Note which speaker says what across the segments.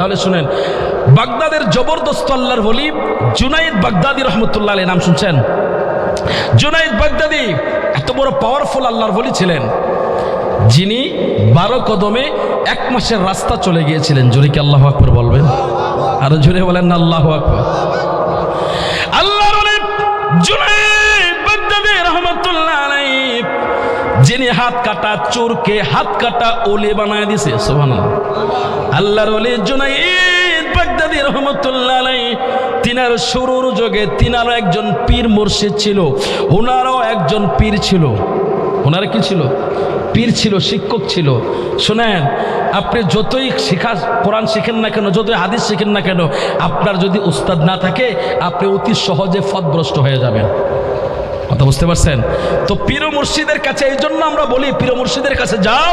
Speaker 1: তাহলে শুনেন, বাগদাদের জবরদস্ত আল্লাহর ওলি জুনাইদ বাগদাদি রহমতুল্লাহ আলাইহি, নাম শুনছেন? জুনাইদ বাগদাদি এত বড় পাওয়ারফুল আল্লাহর ওলি ছিলেন, যিনি 12 কদমে 1 মাসের রাস্তা চলে গিয়েছিলেন। জোরে কি আল্লাহু আকবার বলবেন? আরো জোরে বলেন না আল্লাহু আকবার। আল্লাহর ওলি জুনাইদ বাগদাদি রহমতুল্লাহ আলাইহি, যিনি হাত কাটা চোরকে হাত কাটা ওলি বানায় দিয়েছে। সুবহানাল্লাহ। আল্লাহর ওলি জুনাইদ বাগদাদি রহমতুল্লাহ আলাইহি, তিনার শুরুর যুগে তিনারও একজন পীর মুর্শিদ ছিল, ওনারও একজন পীর ছিল। ওনার কি ছিল? পীর ছিল, শিক্ষক ছিল। শুনেন, আপনি যতই কোরআন শিখেন না কেন, যতই হাদিস শিখেন না কেন, আপনার যদি উস্তাদ না থাকে আপনি অতি সহজে পথভ্রষ্ট হয়ে যাবেন। কথা বুঝতে পারছেন তো? পীর মুর্শিদের কাছে, এই জন্য আমরা বলি পীর মুর্শিদের কাছে যাও,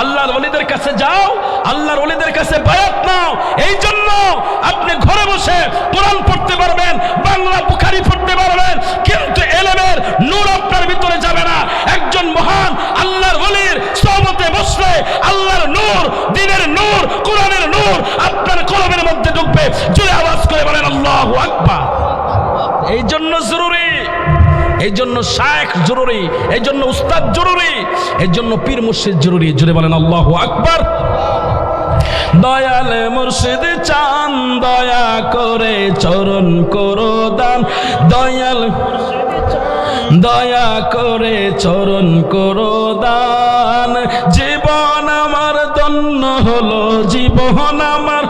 Speaker 1: আল্লাহর ওলিদের কাছে যাও, আল্লাহর ওলিদের কাছে বায়াত নাও। এই জন্য আপনি ঘরে বসে কোরআন পড়তে পারবেন, বাংলা বুখারী পড়তে পারবেন, কিন্তু ইলমের নূর আপনার ভিতরে যাবে না। একজন মহান আল্লাহর ওলির সোহবতে বসলে আল্লাহর নূর, দ্বীনের নূর, কোরআনের নূর আপনার কলবের মধ্যে ঢুকবে। জোরে আওয়াজ করে বলেন আল্লাহু আকবার। এই জন্য জরুরি, এই জন্য শায়েখ জরুরি, এই জন্য উস্তাদ জরুরি, এই জন্য পীর মুর্শিদ জরুরি। জোরে বলেন আল্লাহু আকবার। দয়াল মুর্শিদ চান দয়া করে চরণ করো দান, দয়াল দয়া করে চরণ করো দান। জীবন আমার ধন্য হলো, জীবন আমার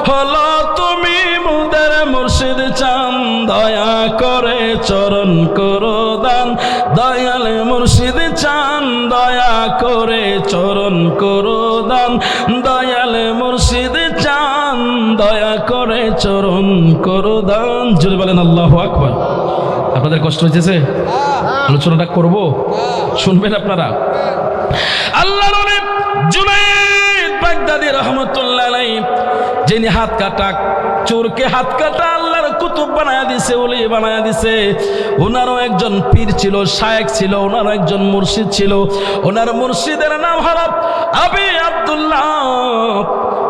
Speaker 1: হলো তুমি মুদের মুর্শিদ চান দয়া করে চরণ করো দান। দয়াল মুর্শিদ চান দয়া করে চরণ করো দান। দয়াল মুর্শিদ চান দয়া করে চরণ করো দান। জোরে বলেন আল্লাহু আকবার। আপনাদের কষ্ট হয়েছে? আলোচনাটা করব, শুনবেন আপনারা। আল্লাহর ওলি জুনাইদ বাগদাদি রহমতুল্লাহ আলাইহি, যিনি হাত কাটা চোরকে হাত কাটা আল্লাহর কুতুব বানায়া দিছে, ওলি বানায়া দিছে। ওনারও একজন পীর ছিল, শায়েখ ছিল, ওনারও একজন মুর্শিদ ছিল। ওনার মুর্শিদের নাম হলো আবি আব্দুল্লাহ।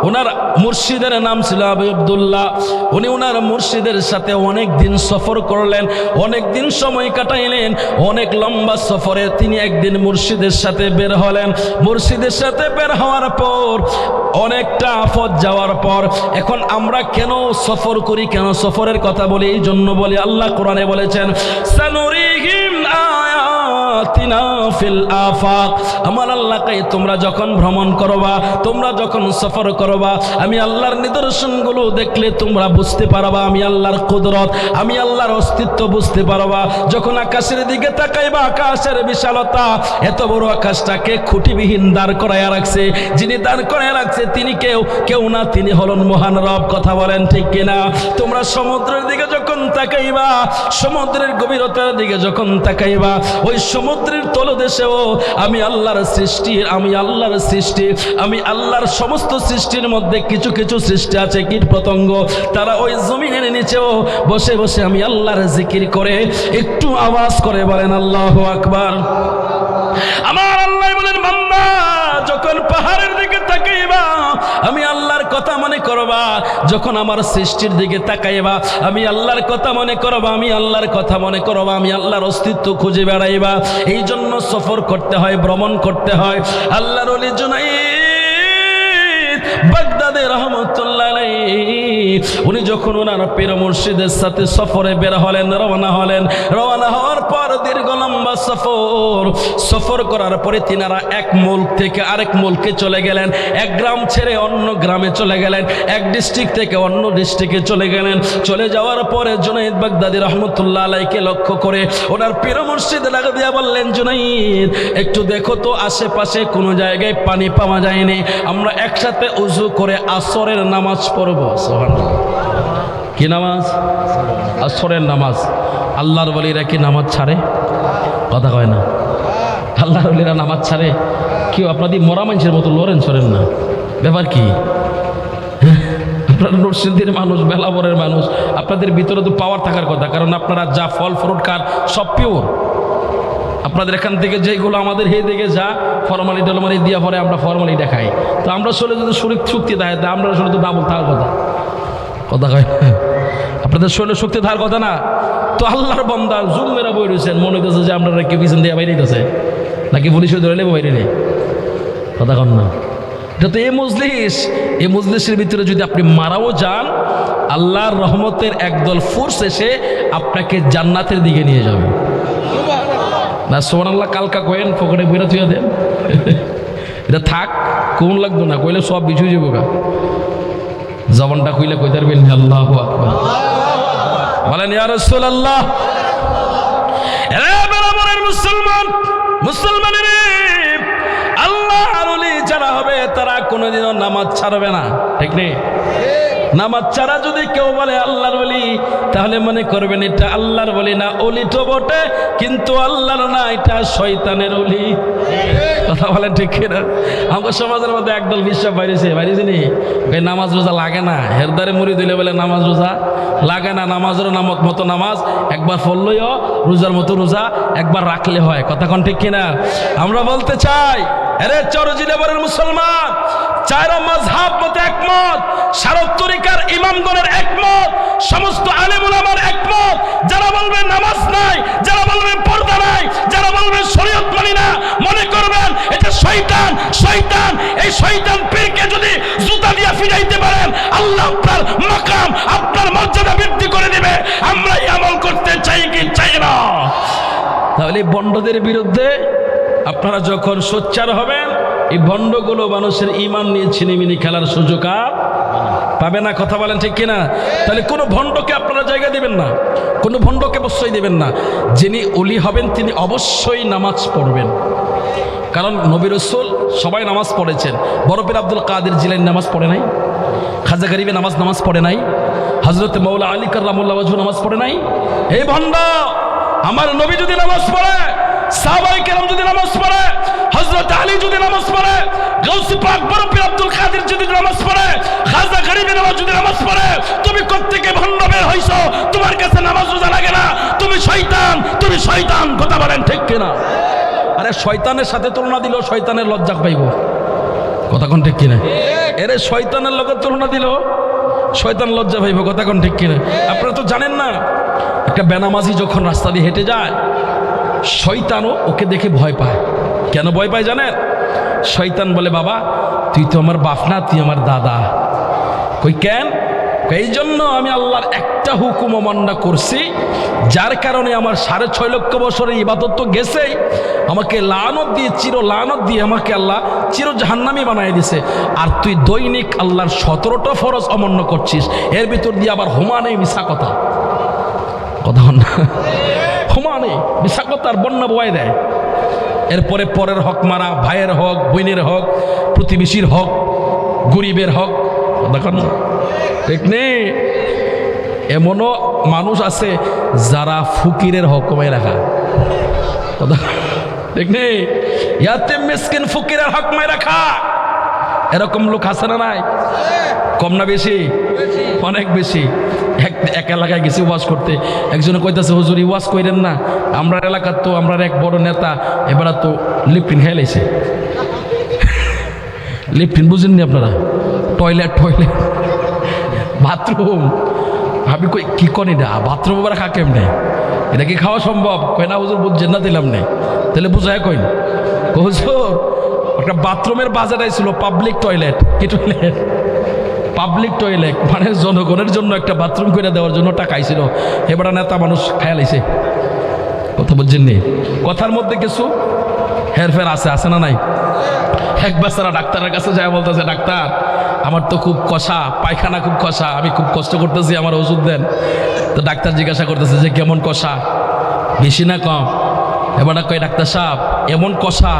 Speaker 1: ওনার মুর্শিদের নাম ছিল আবি আব্দুল্লাহ। উনি ওনার মুর্শিদের সাথে অনেক দিন সফর করলেন, অনেক দিন সময় কাটাইলেন। অনেক লম্বা সফরে তিনি একদিন মুর্শিদের সাথে বের হলেন। মুর্শিদের সাথে বের হওয়ার পর অনেকটা পথ যাওয়ার পর, এখন আমরা কেন সফর করি, কেন সফরের কথা বলি? এই জন্য বলি, আল্লাহ কোরআনে বলেছেন সানুরিহিম আয়াতিনা ফিল আফাক। আমার আল্লাহকে তোমরা যখন ভ্রমণ করবা, তোমরা যখন সফর করবা, আমি আল্লাহর নিদর্শনগুলো দেখলে তোমরা বুঝতে পারবা আমি আল্লাহর কুদরত, আমি আল্লাহর অস্তিত্ব বুঝতে পারবা। যখন আকাশের দিকে তাকাইবা, আকাশের বিশালতা, এত বড় আকাশটাকে খুঁটিবিহীন দাঁড় করাইয়া রাখছে। যিনি দাঁড় করাইয়া রাখছে তিনি কেউ না, তিনি হলেন মহান রব। কথা বলেন ঠিক কিনা? তোমরা সমুদ্রের দিকে যখন তাকাইবা, সমুদ্রের গভীরতার দিকে যখন তাকাইবা, ওই সমুদ্রের তলদেশেও আমি আল্লাহর সৃষ্টি, আমি আল্লাহর সৃষ্টি, আমি আল্লাহর সমস্ত সৃষ্টির মধ্যে কিছু কিছু সৃষ্টি আছে কীট পতঙ্গ, তারা ওই জমিনের নিচেও বসে বসে আমি আল্লাহর জিকির করে, একটু আওয়াজ করে বলেন আল্লাহু আকবার। আমার আল্লাহ বলেন, বান্দা যখন পাহাড়ের দিকে তাকাইবা আমি আল্লাহর কথা মনে করবা, যখন আমার সৃষ্টির দিকে তাকাইবা আমি আল্লাহর কথা মনে করবা, আমি আল্লাহর কথা মনে করবা, আমি আল্লাহর অস্তিত্ব খুঁজে বেড়াইবা। এই জন্য সফর করতে হয়, ভ্রমণ করতে হয়। আল্লাহর ওলি জুনাইদ বাগদাদি রহমতুল্লাহ আলাইহি, উনি যখন ওনার পীর মুর্শিদের সাথে সফরে বের হলেন, রওনা হলেন। রওনা হওয়ার পর দীর্ঘ লম্বা সফর করার পরে তিনারা এক মুলক থেকে আরেক মুলকে চলে গেলেন, এক গ্রাম ছেড়ে অন্য গ্রামে চলে গেলেন, এক ডিস্ট্রিক্ট থেকে অন্য ডিস্ট্রিক্টে চলে গেলেন। চলে যাওয়ার পরে জুনাইদ বাগদাদি রহমতুল্লাহ আলাইহিকে লক্ষ্য করে ওনার পীর মুর্শিদ লাগা দিয়া বললেন, জুনাইদ একটু দেখো তো আশেপাশে কোনো জায়গায় পানি পাওয়া যায়নি, আমরা একসাথে উযু করে আসরের নামাজ পড়ব। সুবহানাল্লাহ। কি নামাজ? আসরের নামাজ। আল্লাহর ওলিরা কি নামাজ ছাড়ে? কথা কয় না। আল্লাহর ওলিরা নামাজ ছাড়ে? কেউ আপনাদের মরা মানুষের মতো লড়েন ছড়েন না, ব্যাপার কি? আপনারা নরসিংদীর মানুষ, বেলাবরের মানুষ, আপনাদের ভিতরে তো পাওয়ার থাকার কথা, কারণ আপনারা যা ফল ফ্রুট খান সব পিওর। আপনাদের এখান থেকে যেগুলো আমাদের হে দিকে যা ফরমালি টরমালি দিয়া পরে আমরা ফরমালি দেখাই, তো আমরা শরীরে যদি শরীর শক্তি দেয় তা আমরা শরীরে তো ডাবল থাকার কথা, কথা কয় আপনাদের শরীরে শক্তি থাকার কথা না। তো আল্লাহর বান্দা জুম মেরা বই রয়েছেন, মনে হইতেছে যে আপনারা কেউ পিছন দিয়ে বাইরে দিতেছে নাকি পুলিশে ধরে নেবো বাইরে নেই, কথা কন না। এটা তো এই মজলিসের ভিতরে যদি আপনি মারাও যান, আল্লাহর রহমতের একদল ফোর্স এসে আপনাকে জান্নাতের দিকে নিয়ে যাবে না। সুবহানাল্লাহ কালকা কয়েন পকেটে বইরা থুয়া দেন, এটা থাক কোন লাগতো না, কইলে সব বিছুই যাবো গা। জবানটা কইলে কইতে পারবেন আল্লাহু আকবার, বলেন ইয়া রাসূলুল্লাহ। এরে বরাবরের মুসলমানের আল্লাহর ওলি যারা হবে তারা কোনোদিনও নামাজ ছাড়বে না, ঠিক নেই? নামাজ ছাড়া যদি কেউ বলে আল্লাহর ওলি, তাহলে মনে করবেন এটা আল্লাহর ওলি না, ওলি তো বটে কিন্তু আল্লাহর না, এটা শয়তানের ওলি। কথা বলেন ঠিক কিনা? আমাদের সমাজের মধ্যে একদল বিশ্বাস বাইরেছে নি, নামাজ রোজা লাগে না, হেরদারে মুড়ি দিলে বলে নামাজ রোজা লাগে না, নামাজের মতো নামাজ একবার পড়লেও রোজার মতো রোজা একবার রাখলে হয়। কথা কোন ঠিক কিনা? আমরা বলতে চাই, আরে চরজিলেবরের মুসলমান, চার মাযহাব মতে একমত, শারত তরিকার ইমামগণের একমত, সমস্ত আলেম উলামার একমত। যারা বলবেন নামাজ নাই, যারা বলবেন পর্দা নাই, যারা বলবেন শরীয়ত মানি না, মনে করবেন এটা শয়তান। এই শয়তান পীরকে যদি জুতা দিয়ে ফিরাইতে পারেন, আল্লাহ আপনার মাকাম, আপনার মর্যাদা বৃদ্ধি করে দিবে। আমরা এই আমল করতে চাই কি চাই না? তাহলে বন্ডদের বিরুদ্ধে আপনারা যখন সোচ্চার হবেন, এই ভণ্ডগুলো মানুষের ঈমান নিয়ে ছিনিমিনি খেলার সুযোগ আর পাবে না। কথা বলেন ঠিক কিনা? তাহলে কোনো ভণ্ডকে আপনারা জায়গা দিবেন না, কোনো ভণ্ডকে প্রশ্রয় দিবেন না। যিনি ওলি হবেন তিনি অবশ্যই নামাজ পড়বেন, কারণ নবী রাসূল সবাই নামাজ পড়েছেন। বড় পীর আব্দুল কাদের জিলানী নামাজ পড়ে নাই, খাজা গরিবে নামাজ পড়ে নাই, হযরত মাওলা আলী কাররামুল্লাহ ওয়াজহু নামাজ পড়ে নাই। এই ভণ্ড, আমার নবী যদি নামাজ পড়ে, সাহাবায়ে কেরাম যদি নামাজ পড়ে, হযরত আলী যদি নামাজ পড়ে, গাউসে পাক বড় পীর আব্দুল কাদের যদি নামাজ পড়ে, খাজা গরিবে নওয়াজ যদি নামাজ পড়ে, তুমি কোত্থেকে ভণ্ড বের হইছো? তোমার কাছে নামাজ রোজা লাগে না, তুমি শয়তান। কথা বলেন ঠিক কিনা? আরে শয়তানের সাথে তুলনা দিলেও শয়তানের লজ্জা পাইব। কথা কোন ঠিক কিনা? এরে শয়তানের লগে তুলনা দিলেও শয়তান লজ্জা পাইব। কথা কোন ঠিক কিনা? আপনারা তো জানেন না, একটা বেনামাজি যখন রাস্তা দিয়ে হেঁটে যায়, শয়তানও ওকে দেখে ভয় পায়। কেন ভয় পায় জানেন? শয়তান বলে, বাবা তুই তো আমার বাপ না, তুই আমার দাদা। কই কেন? এই জন্য আমি আল্লাহর একটা হুকুম অমান্য করছি, যার কারণে আমার 6.5 লক্ষ বছরের ইবাদত তো গেছেই, আমাকে লানত দিয়ে আমাকে আল্লাহ চির জাহান্নামী বানায় দিছে। আর তুই দৈনিক আল্লাহর 17টা ফরজ অমান্য করছিস, এর ভিতর দিয়ে আবার হুমানে মিশা কথা না, হুমানে মিশা কথার বন্যা বয় দেয়। এরপরে পরের হক মারা, ভাইয়ের হক, বোনের হক, প্রতিবেশীর হক, গরিবের হক। দেখুন ঠিক নেই? এমনও মানুষ আছে যারা ফকিরের হক কমায় রাখা। ঠিক নেই? ইয়াতিম মিসকিন ফকিরের হক কমায় রাখা, এরকম লোক আছে না নাই? কম না বেশি? অনেক বেশি। এক এলাকায় গেছি ওয়াজ করতে, একজনে কইতাছে, হুজুর ওয়াজ কইরেন না, আমরা এলাকার তো আমরা এক বড় নেতা, এবার তো লিপটিন খেয়ে লাইছে। লিপটিন বুঝেননি আপনারা? Toilet bathroom. ভাবি কই কি কন এটা, বাথরুম আবার খা কেমনে, এটা কি খাওয়া সম্ভব? কয় না হুজুর বুঝছেন না, দিলাম নেই। তাহলে বুঝায় কইন, হুজুর একটা বাথরুমের বাজার আইছিল, পাবলিক টয়লেট। কি টয়লেট? পাবলিক টয়লেট, মানে জনগণের জন্য একটা বাথরুম করে দেওয়ার জন্য টাকা আইছিল। এবার নেতা মানুষ খেয়াল আইছে। কথা বুঝছেন নি? কথার মধ্যে কিছু হেরফের আছে না নাই? এক বেচারা ডাক্তারের কাছে যায়, বলতেছে, ডাক্তার আমার তো খুব কষা পায়খানা, খুব কষা, আমি খুব কষ্ট করতেছি, আমার ওষুধ দেন। তো ডাক্তার জিজ্ঞাসা করতেছে যে কেমন কষা, বেশি না কম? এবার কয়, ডাক্তার সাহেব এমন কষা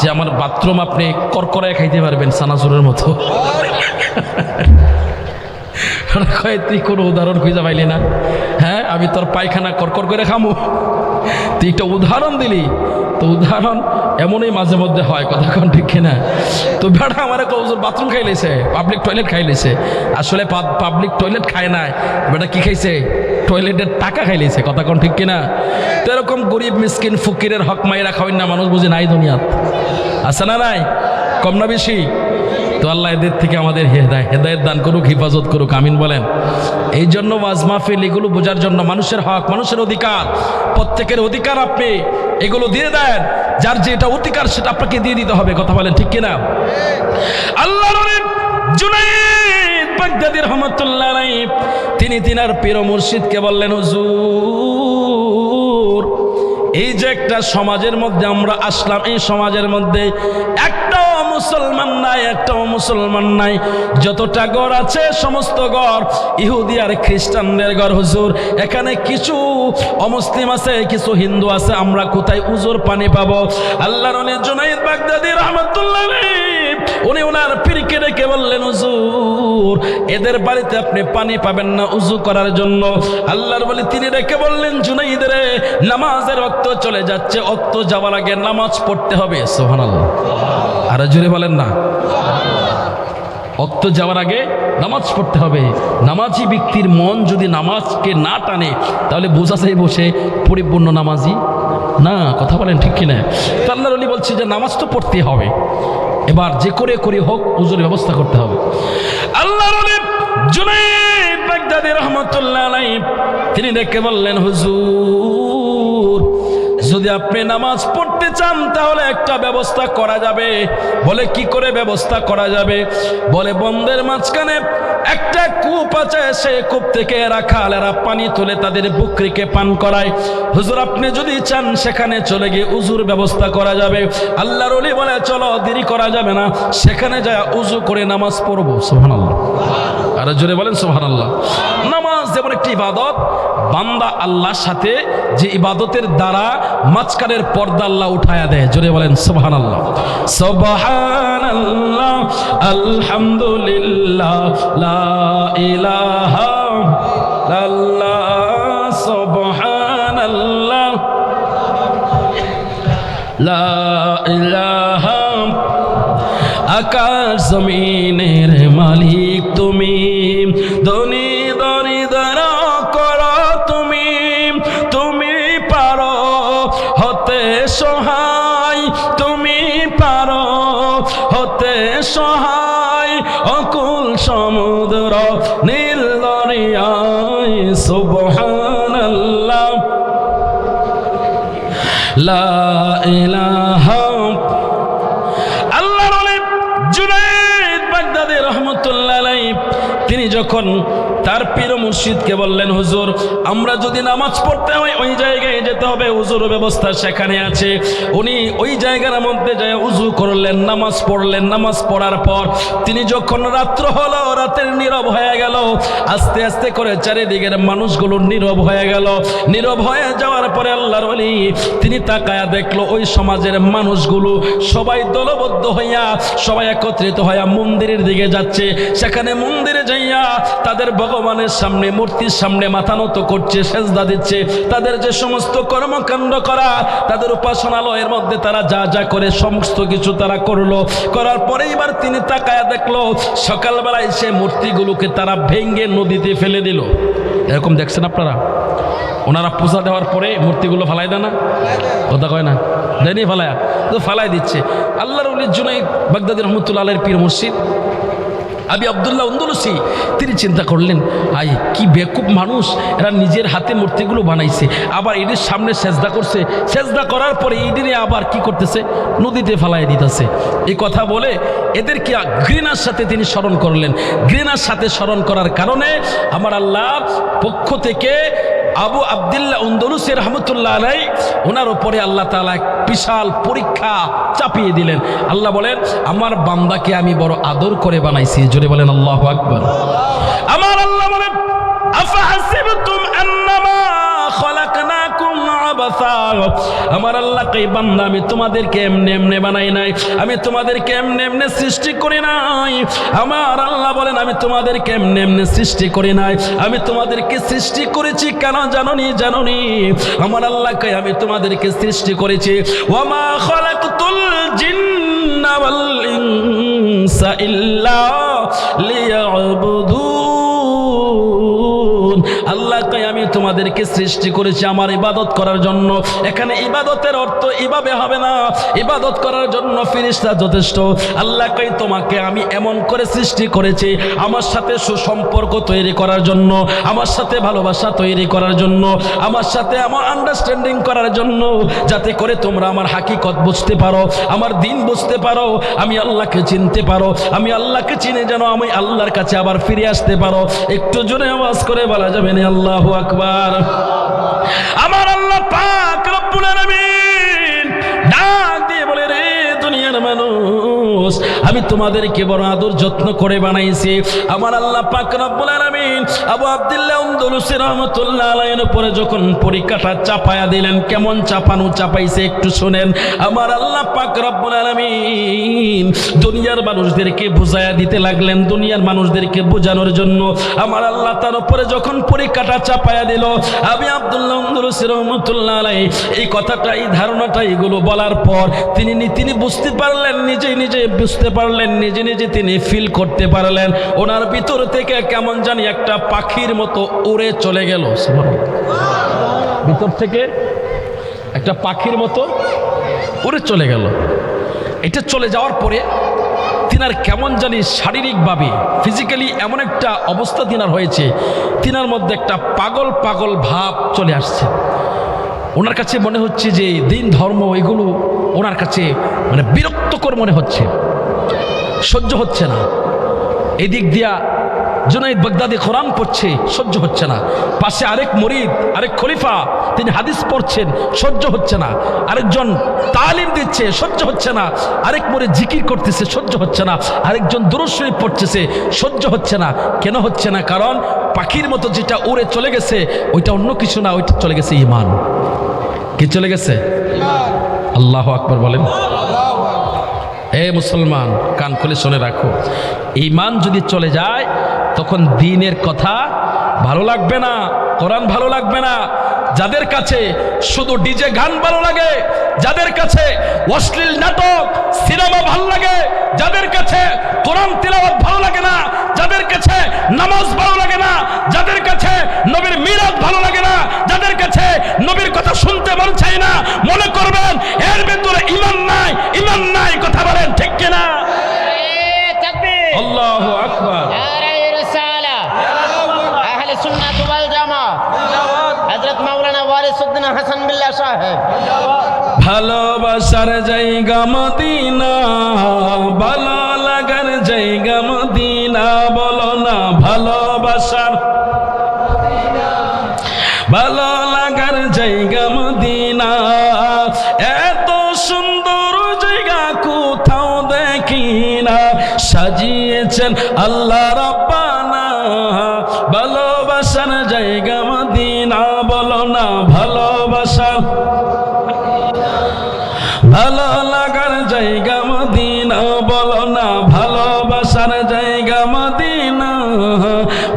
Speaker 1: যে আমার বাথরুম আপনি করকরায় খাইতে পারবেন, সানাসুরের মতো। কয় তুই কোনো উদাহরণ খুঁজে পাইলি না? হ্যাঁ, আমি তোর পায়খানা করকর করে খামু, তুই একটা উদাহরণ দিলি। তো উদাহরণ এমনই মাঝে মধ্যে হয়, কথা কোন ঠিক কিনা? তো বেটা আমার বাথরুম খাই লেছে, পাবলিক টয়লেট খাই লেছে। আসলে পাবলিক টয়লেট খায় নাই, বেটা কি খাইছে? টয়লেটের টাকা খাই লেছে, কথা কোন ঠিক কিনা? তো এরকম গরিব মিসকিন ফকিরের হক মাইরা খাওয়াই না মানুষ বুঝি নাই দুনিয়াত, আছে না নাই? কম না বেশি? তো আল্লাহ এদের থেকে আমাদের হেদায়েত দান করুক, হিফাজত করুক, আমিন বলেন। এই জন্য ওয়াজ মাহফিল এগুলো বোঝার জন্য, মানুষের হক, মানুষের অধিকার, প্রত্যেকের অধিকার আপনি এগুলো দিয়ে দেন। যার যেটা অধিকার সেটা আপনাকে দিয়ে দিতে হবে, কথা বলেন ঠিক কিনা? আল্লাহর ওলি জুনায়েদ বাগদাদী রহমাতুল্লাহ আলাইহি তিনি তিনার পীর ও মুর্শিদকে বললেন, হুজুর এই যে একটা সমাজের মধ্যে আমরা আসলাম, এই সমাজের মধ্যে একটাও মুসলমান নাই, একটাও মুসলমান নাই। যতটা ঘর আছে সমস্ত ঘর ইহুদি আর খ্রিস্টানদের ঘর। হুজুর এখানে কিছু অমুসলিম আছে, কিছু হিন্দু আছে, আমরা কোথায় উজুর পানি পাবো? আল্লাহর ওলি জুনায়েদ বাগদাদী রাহমাতুল্লাহ আলাইহি উনি ওনার পীরকে ডেকে বললেন, হুজুর এদের বাড়িতে আপনি পানি পাবেন না উজু করার জন্য। আল্লাহর ওলি তিনি ডেকে বললেন, জুনায়েদ রে, নামাজের ওয়াক্ত চলে যাচ্ছে, ওয়াক্ত যাওয়ার আগে নামাজ পড়তে হবে। সুবহানাল্লাহ, আর জোরে বলেন না। ওয়াক্ত যাওয়ার আগে নামাজ পড়তে হবে। নামাজি ব্যক্তির মন যদি নামাজকে না টানে তাহলে বোঝা যায় বসে পরিপূর্ণ নামাজি না, কথা বলেন ঠিক কিনা? তো আল্লাহর ওলি বলছে যে নামাজ তো পড়তে হবে, এবার যে করে করে হোক উজুর ব্যবস্থা করতে হবে। আল্লাহর ওলি জুনায়েদ বাগদাদী রাহমাতুল্লাহ আলাইহি তিনি ডেকে বললেন, হুজুর যদি আপনি নামাজ পড়তে চান তাহলে একটা ব্যবস্থা করা যাবে। বলে কি করে ব্যবস্থা করা যাবে? বলে বন্দের মাঝখানে একটা কূপ আছে, সেই কূপ থেকে রাখালেরা পানি তুলে তাদের বকরিকে পান করায়। হুজুর আপনি যদি চান সেখানে চলে গিয়ে উজুর ব্যবস্থা করা যাবে। আল্লাহর ওলি বলে চলো, দেরি করা যাবে না, সেখানে যায় উজু করে নামাজ পড়বো। সুবহানাল্লাহ, আর জোরে বলেন সুবহানাল্লাহ। নামাজ যেমন একটি ইবাদত, বান্দা আল্লাহর সাথে যে ইবাদতের দ্বারা মাঝখানের পর্দা আল্লাহ উঠায়া দেয়, জোরে বলেন সুবহানাল্লাহ। সুবহানাল্লাহ, আলহামদুলিল্লাহ, লা ইলাহা ইল্লাল্লাহ, সুবহানাল্লাহ, লা ইলাহা। আকাশ জমিনের মালিক তুমি, ধনী দরিদ্র করো তুমি, তুমি পারো হতে সহায়, তুমি পারো হতে সহায়, অকুল সমুদ্র নীল দরিয়ায়। সুবহানাল্লাহ, লা ইলাহা। আল্লাহর ওলি জুনায়েদ বাগদাদী রাহমাতুল্লাহ আলাইহি তিনি যখন তার পীর মুর্শিদকে বললেন, হুজুর আমরা যদি নামাজ পড়তে হয় ওই জায়গায় যেতে হবে, উজুর ব্যবস্থা সেখানে আছে। উনি ওই জায়গার মধ্যে যায় উজু করলেন, নামাজ পড়লেন। নামাজ পড়ার পর তিনি যখন রাত্র হলো, রাতের নীরব হয়ে গেল, আস্তে আস্তে করে চারিদিকের মানুষগুলো নীরব হয়ে গেল। নীরব হয়ে যাওয়ার পরে আল্লাহর ওলি তিনি তাকায়া দেখলো ওই সমাজের মানুষগুলো সবাই দলবদ্ধ হইয়া, সবাই একত্রিত হইয়া মন্দিরের দিকে যাচ্ছে। সেখানে মন্দিরে যাইয়া তাদের ভগবানের সামনে, মূর্তির সামনে মাথা নত করছে, সেজদা দিচ্ছে। তাদের যে সমস্ত কর্মকাণ্ড করা, তাদের উপাসনালয়ের মধ্যে তারা যা যা করে সমস্ত কিছু তারা করলো। করার পরে এবার তিনি তাকায়া দেখলো সকালবেলায় সে মূর্তিগুলোকে তারা ভেঙ্গে নদীতে ফেলে দিল। এরকম দেখছেন আপনারা? ওনারা পূজা দেওয়ার পরে মূর্তিগুলো ফালাই দেয় না, কথা কয় না, দেয়নি ফালায়া, তো ফালাই দিচ্ছে। আল্লাহর ওলি জুনায়েদ বাগদাদী রাহমাতুল্লাহ আলাইহির পীর মুর্শিদ আবি আব্দুল্লাহ আন্দলুসি তিনি চিন্তা করলেন, আই কি বেকুব মানুষ, এরা নিজের হাতে মূর্তিগুলো বানাইছে, আবার এদের সামনে সেজদা করছে, সেজদা করার পরে এদিনে আবার কি করতেছে, নদীতে ফালাই দিতেছে। এই কথা বলে এদেরকে ঘৃণার সাথে তিনি স্মরণ করলেন। ঘৃণার সাথে স্মরণ করার কারণে আমার আল্লাহর পক্ষ থেকে আবু আব্দুল্লাহ আন্দলুসি রাহমাতুল্লাহ আলাইহি ওনার উপরে আল্লাহ তাআলা এক বিশাল পরীক্ষা চাপিয়ে দিলেন। আল্লাহ বলেন, আমার বান্দাকে আমি বড় আদর করে বানাইছি, জোরে বলেন আল্লাহু আকবার। আমার আল্লাহ বলেন, আফাহাসিবতুম আন্নামা খালাকনাকুম আবাসা। আমার আল্লাহ কই বান্দা আমি তোমাদেরকে এমনি এমনি বানাই নাই, আমি তোমাদেরকে এমনি এমনি সৃষ্টি করি নাই। আমার আল্লাহ বলেন আমি তোমাদেরকে এমনি এমনি সৃষ্টি করি নাই, আমি তোমাদেরকে সৃষ্টি করেছি কেন জানোনি? আমার আল্লাহ কই আমি তোমাদেরকে সৃষ্টি করেছি ওয়ামা খালাকতুল জিন্না ওয়াল ইনসা ইল্লা লিয়াবুদুন। আল্লাহ কই আমি তোমাদেরকে সৃষ্টি করেছি আমার ইবাদত করার জন্য। এখানে ইবাদতের অর্থ এভাবে হবে না, ইবাদত করার জন্য ফেরেশতা যথেষ্ট। আল্লাহ কই তোমাকে আমি এমন করে সৃষ্টি করেছি আমার সাথে সুসম্পর্ক তৈরি করার জন্য, আমার সাথে ভালোবাসা তৈরি করার জন্য, আমার সাথে আমার আন্ডারস্ট্যান্ডিং করার জন্য, যাতে করে তোমরা আমার হাকিকত বুঝতে পারো, আমার দিন বুঝতে পারো, আমি আল্লাহকে চিনতে পারো, আমি আল্লাহকে চিনে যেন আমি আল্লাহর কাছে আবার ফিরে আসতে পারো। একটু জোরে আওয়াজ করে বলা যাবে না আল্লাহু আকবার। আমার আল্লাহ পাক রব্বুল আলামিন ডাক দিয়ে বলে, রে দুনিয়ার মানুষ আমি তোমাদেরকে বড় আদর যত্ন করে বানাইছি। আমার আল্লাহ পাক রব্বুল আলামিন আবু আব্দুল্লাহ আন্দলুসি রাহমাতুল্লাহ আলাইহির উপরে যখন পরীক্ষাটা চাপায়া দিলেন, কেমন চাপাইছে একটু শুনেন। আমার আল্লাহ পাক রব্বুল আলামিন দুনিয়ার মানুষদেরকে বুঝায়া দিতে লাগলেন, দুনিয়ার মানুষদেরকে বোঝানোর জন্য আমার আল্লাহ তার উপরে যখন পরীক্ষাটা চাপায়া দিল, আমি আব্দুল্লাহ আন্দলুসি রাহমাতুল্লাহ আলাইহি এই কথাটা, এই ধারণাটা, এগুলো বলার পর তিনি বুঝতে পারলেন, নিজে বুঝতে পারলেন, নিজে তিনি ফিল করতে পারলেন ওনার ভিতর থেকে কেমন জানি একটা পাখির মতো উড়ে চলে গেল। ভিতর থেকে একটা পাখির মতো উড়ে চলে গেল। এটা চলে যাওয়ার পরে তিনার কেমন জানি শারীরিকভাবে ফিজিক্যালি এমন একটা অবস্থা তিনার হয়েছে, তিনার মধ্যে একটা পাগল ভাব চলে আসছে। ওনার কাছে মনে হচ্ছে যে দিন ধর্ম এগুলো ওনার কাছে মানে বিরক্তকর মনে হচ্ছে, সহ্য হচ্ছে না। এদিক দিয়া জুনাইদ বাগদাদি কোরআন পড়ছে, সহ্য হচ্ছে না। পাশে আরেক মুরিদ, আরেক খলিফা, তিনি হাদিস পড়ছেন, সহ্য হচ্ছে না। আরেকজন তালিম দিচ্ছে, সহ্য হচ্ছে না। আরেক মুরিদ জিকির করতেছে, সহ্য হচ্ছে না। আরেকজন দুরূদ শরীফ পড়তেছে, সহ্য হচ্ছে না। কেন হচ্ছে না? কারণ পাখির মতো যেটা উড়ে চলে গেছে ওইটা অন্য কিছু না, ওইটা চলে গেছে ঈমান। কি চলে গেছে? আল্লাহু আকবার বলেন। এ মুসলমান, কান খুলে শুনে রাখো, ঈমান যদি চলে যায় তখন দ্বীনের কথা ভালো লাগবে না, কোরআন ভালো লাগবে না। যাদের কাছে শুধু ডিজে গান ভালো লাগে, যাদের কাছে অশ্লীল নাটক সিনেমা ভালো লাগে, যাদের কাছে কোরআন তিলাওয়াত ভালো লাগে না, যাদের কাছে নামাজ ভালো লাগে না, যাদের কাছে নবীর মিলাদ ভালো লাগে না, যাদের কাছে নবীর কথা শুনতে মন চায় না, মনে করবেন এর ভিতরে ঈমান নাই। কথা বলেন ঠিক কিনা? আল্লাহু আকবার।
Speaker 2: আহলে সুন্নাত ওয়াল জামাত হযরত মাওলানা ওয়ারিসউদ্দিন হাসান বিল্লাহ সাহেব।
Speaker 1: ভালোবাসার জায়গা মদিনা, ভালো লাগার জায়গা মদিনা, বলো না ভালোবাসার, ভালো লাগার জায়গা মদিনা। এত সুন্দর জায়গা কোথাও দেখি না, সাজিয়েছেন আল্লাহ রাব্বানা। ভালোবাসার জায়গা মদিনা, বলো না ভালোবাসা, ভালো লাগার জায়গা মদিনা, বলো না ভালোবাসার জায়গা মদিনা,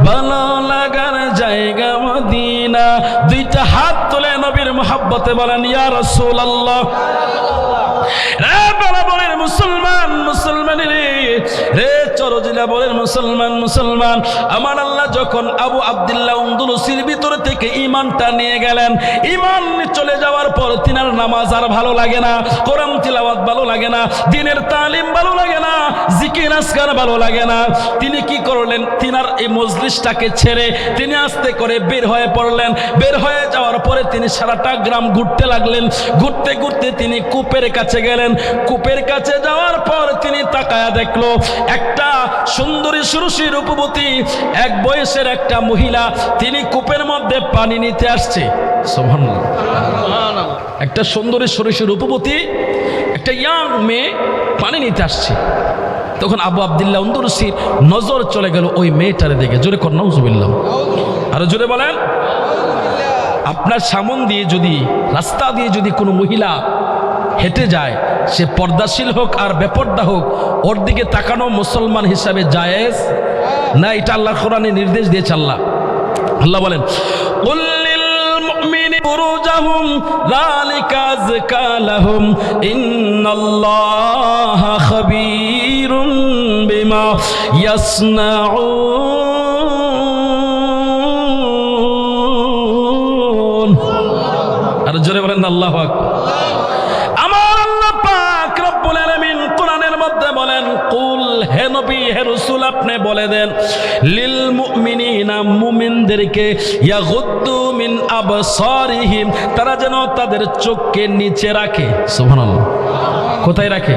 Speaker 1: ভালো লাগার জায়গা মদিনা। দুইটা হাত তুলে নবীর মুহাব্বতে বলেন ইয়া রাসূলুল্লাহ। রে বলেন মুসলমান, রে চরজিলা বলেন মুসলমান। আমার আল্লাহ যখন আবু আব্দুল্লাহ আন্দলুসির ভিতর থেকে ঈমানটা নিয়ে গেলেন, ঈমান চলে যাওয়ার পর তিনার নামাজ আর ভালো লাগে না, কোরআন তিলাওয়াত ভালো লাগে না, দ্বীনের তালিম ভালো লাগে না, জিকির আজকার ভালো লাগে না। তিনি কি করলেন? তিনার এই মজলিসটাকে ছেড়ে তিনি আস্তে করে বের হয়ে পড়লেন। বের হয়ে যাওয়ার পরে তিনি সারাটা গ্রাম ঘুরতে লাগলেন। ঘুরতে তিনি কূপের কাছে গেলেন। কূপের কাছে যাওয়ার পর তিনি তাকায়া দেখলো একটা সুন্দরী সুরুষী রূপবতী এক বয়সের একটা মহিলা, তিনি কূপের মধ্যে পানি নিতে আসছে। সুবহানাল্লাহ। একটা সুন্দরী সুরুষী রূপবতী একটা ইয়াং মেয়ে পানি নিতে আসছে। তখন আবু আব্দুল্লাহ আন্দলুসির নজর চলে গেল ওই মেয়েটার দিকে। জোরে কর নাউজুবিল্লাহ, আরো জোরে বলেন। আপনার সামন দিয়ে যদি, রাস্তা দিয়ে যদি কোনো মহিলা হেঁটে যায়, সে পর্দাশীল হোক আর বেপর্দা হোক, ওর দিকে তাকানো মুসলমান হিসাবে জায়েজ না? এটা আল্লাহ কোরআনে নির্দেশ দিয়েছে। আল্লাহ বলেন, কুল লিল মুমিনি ফুরুজাহুম যালিকা আযকা লাহুম ইন্নাল্লাহা খাবীরুম বিমা ইয়াসনাউন। আর জোরে বলেন আল্লাহু আকবার। আমার আল্লাহ পাক রব্বুল আলামিন কোরআনের মধ্যে বলেন, কুল, হে নবী, হে রাসূল, আপনি বলে দেন, লিল মুমিনিনা, মুমিনদেরকে, ইয়াগুদ্দু মিন আবসারিহিম, তারা যেন তাদের চোখকে নিচে রাখে। সুবহানাল্লাহ। কোথায় রাখে?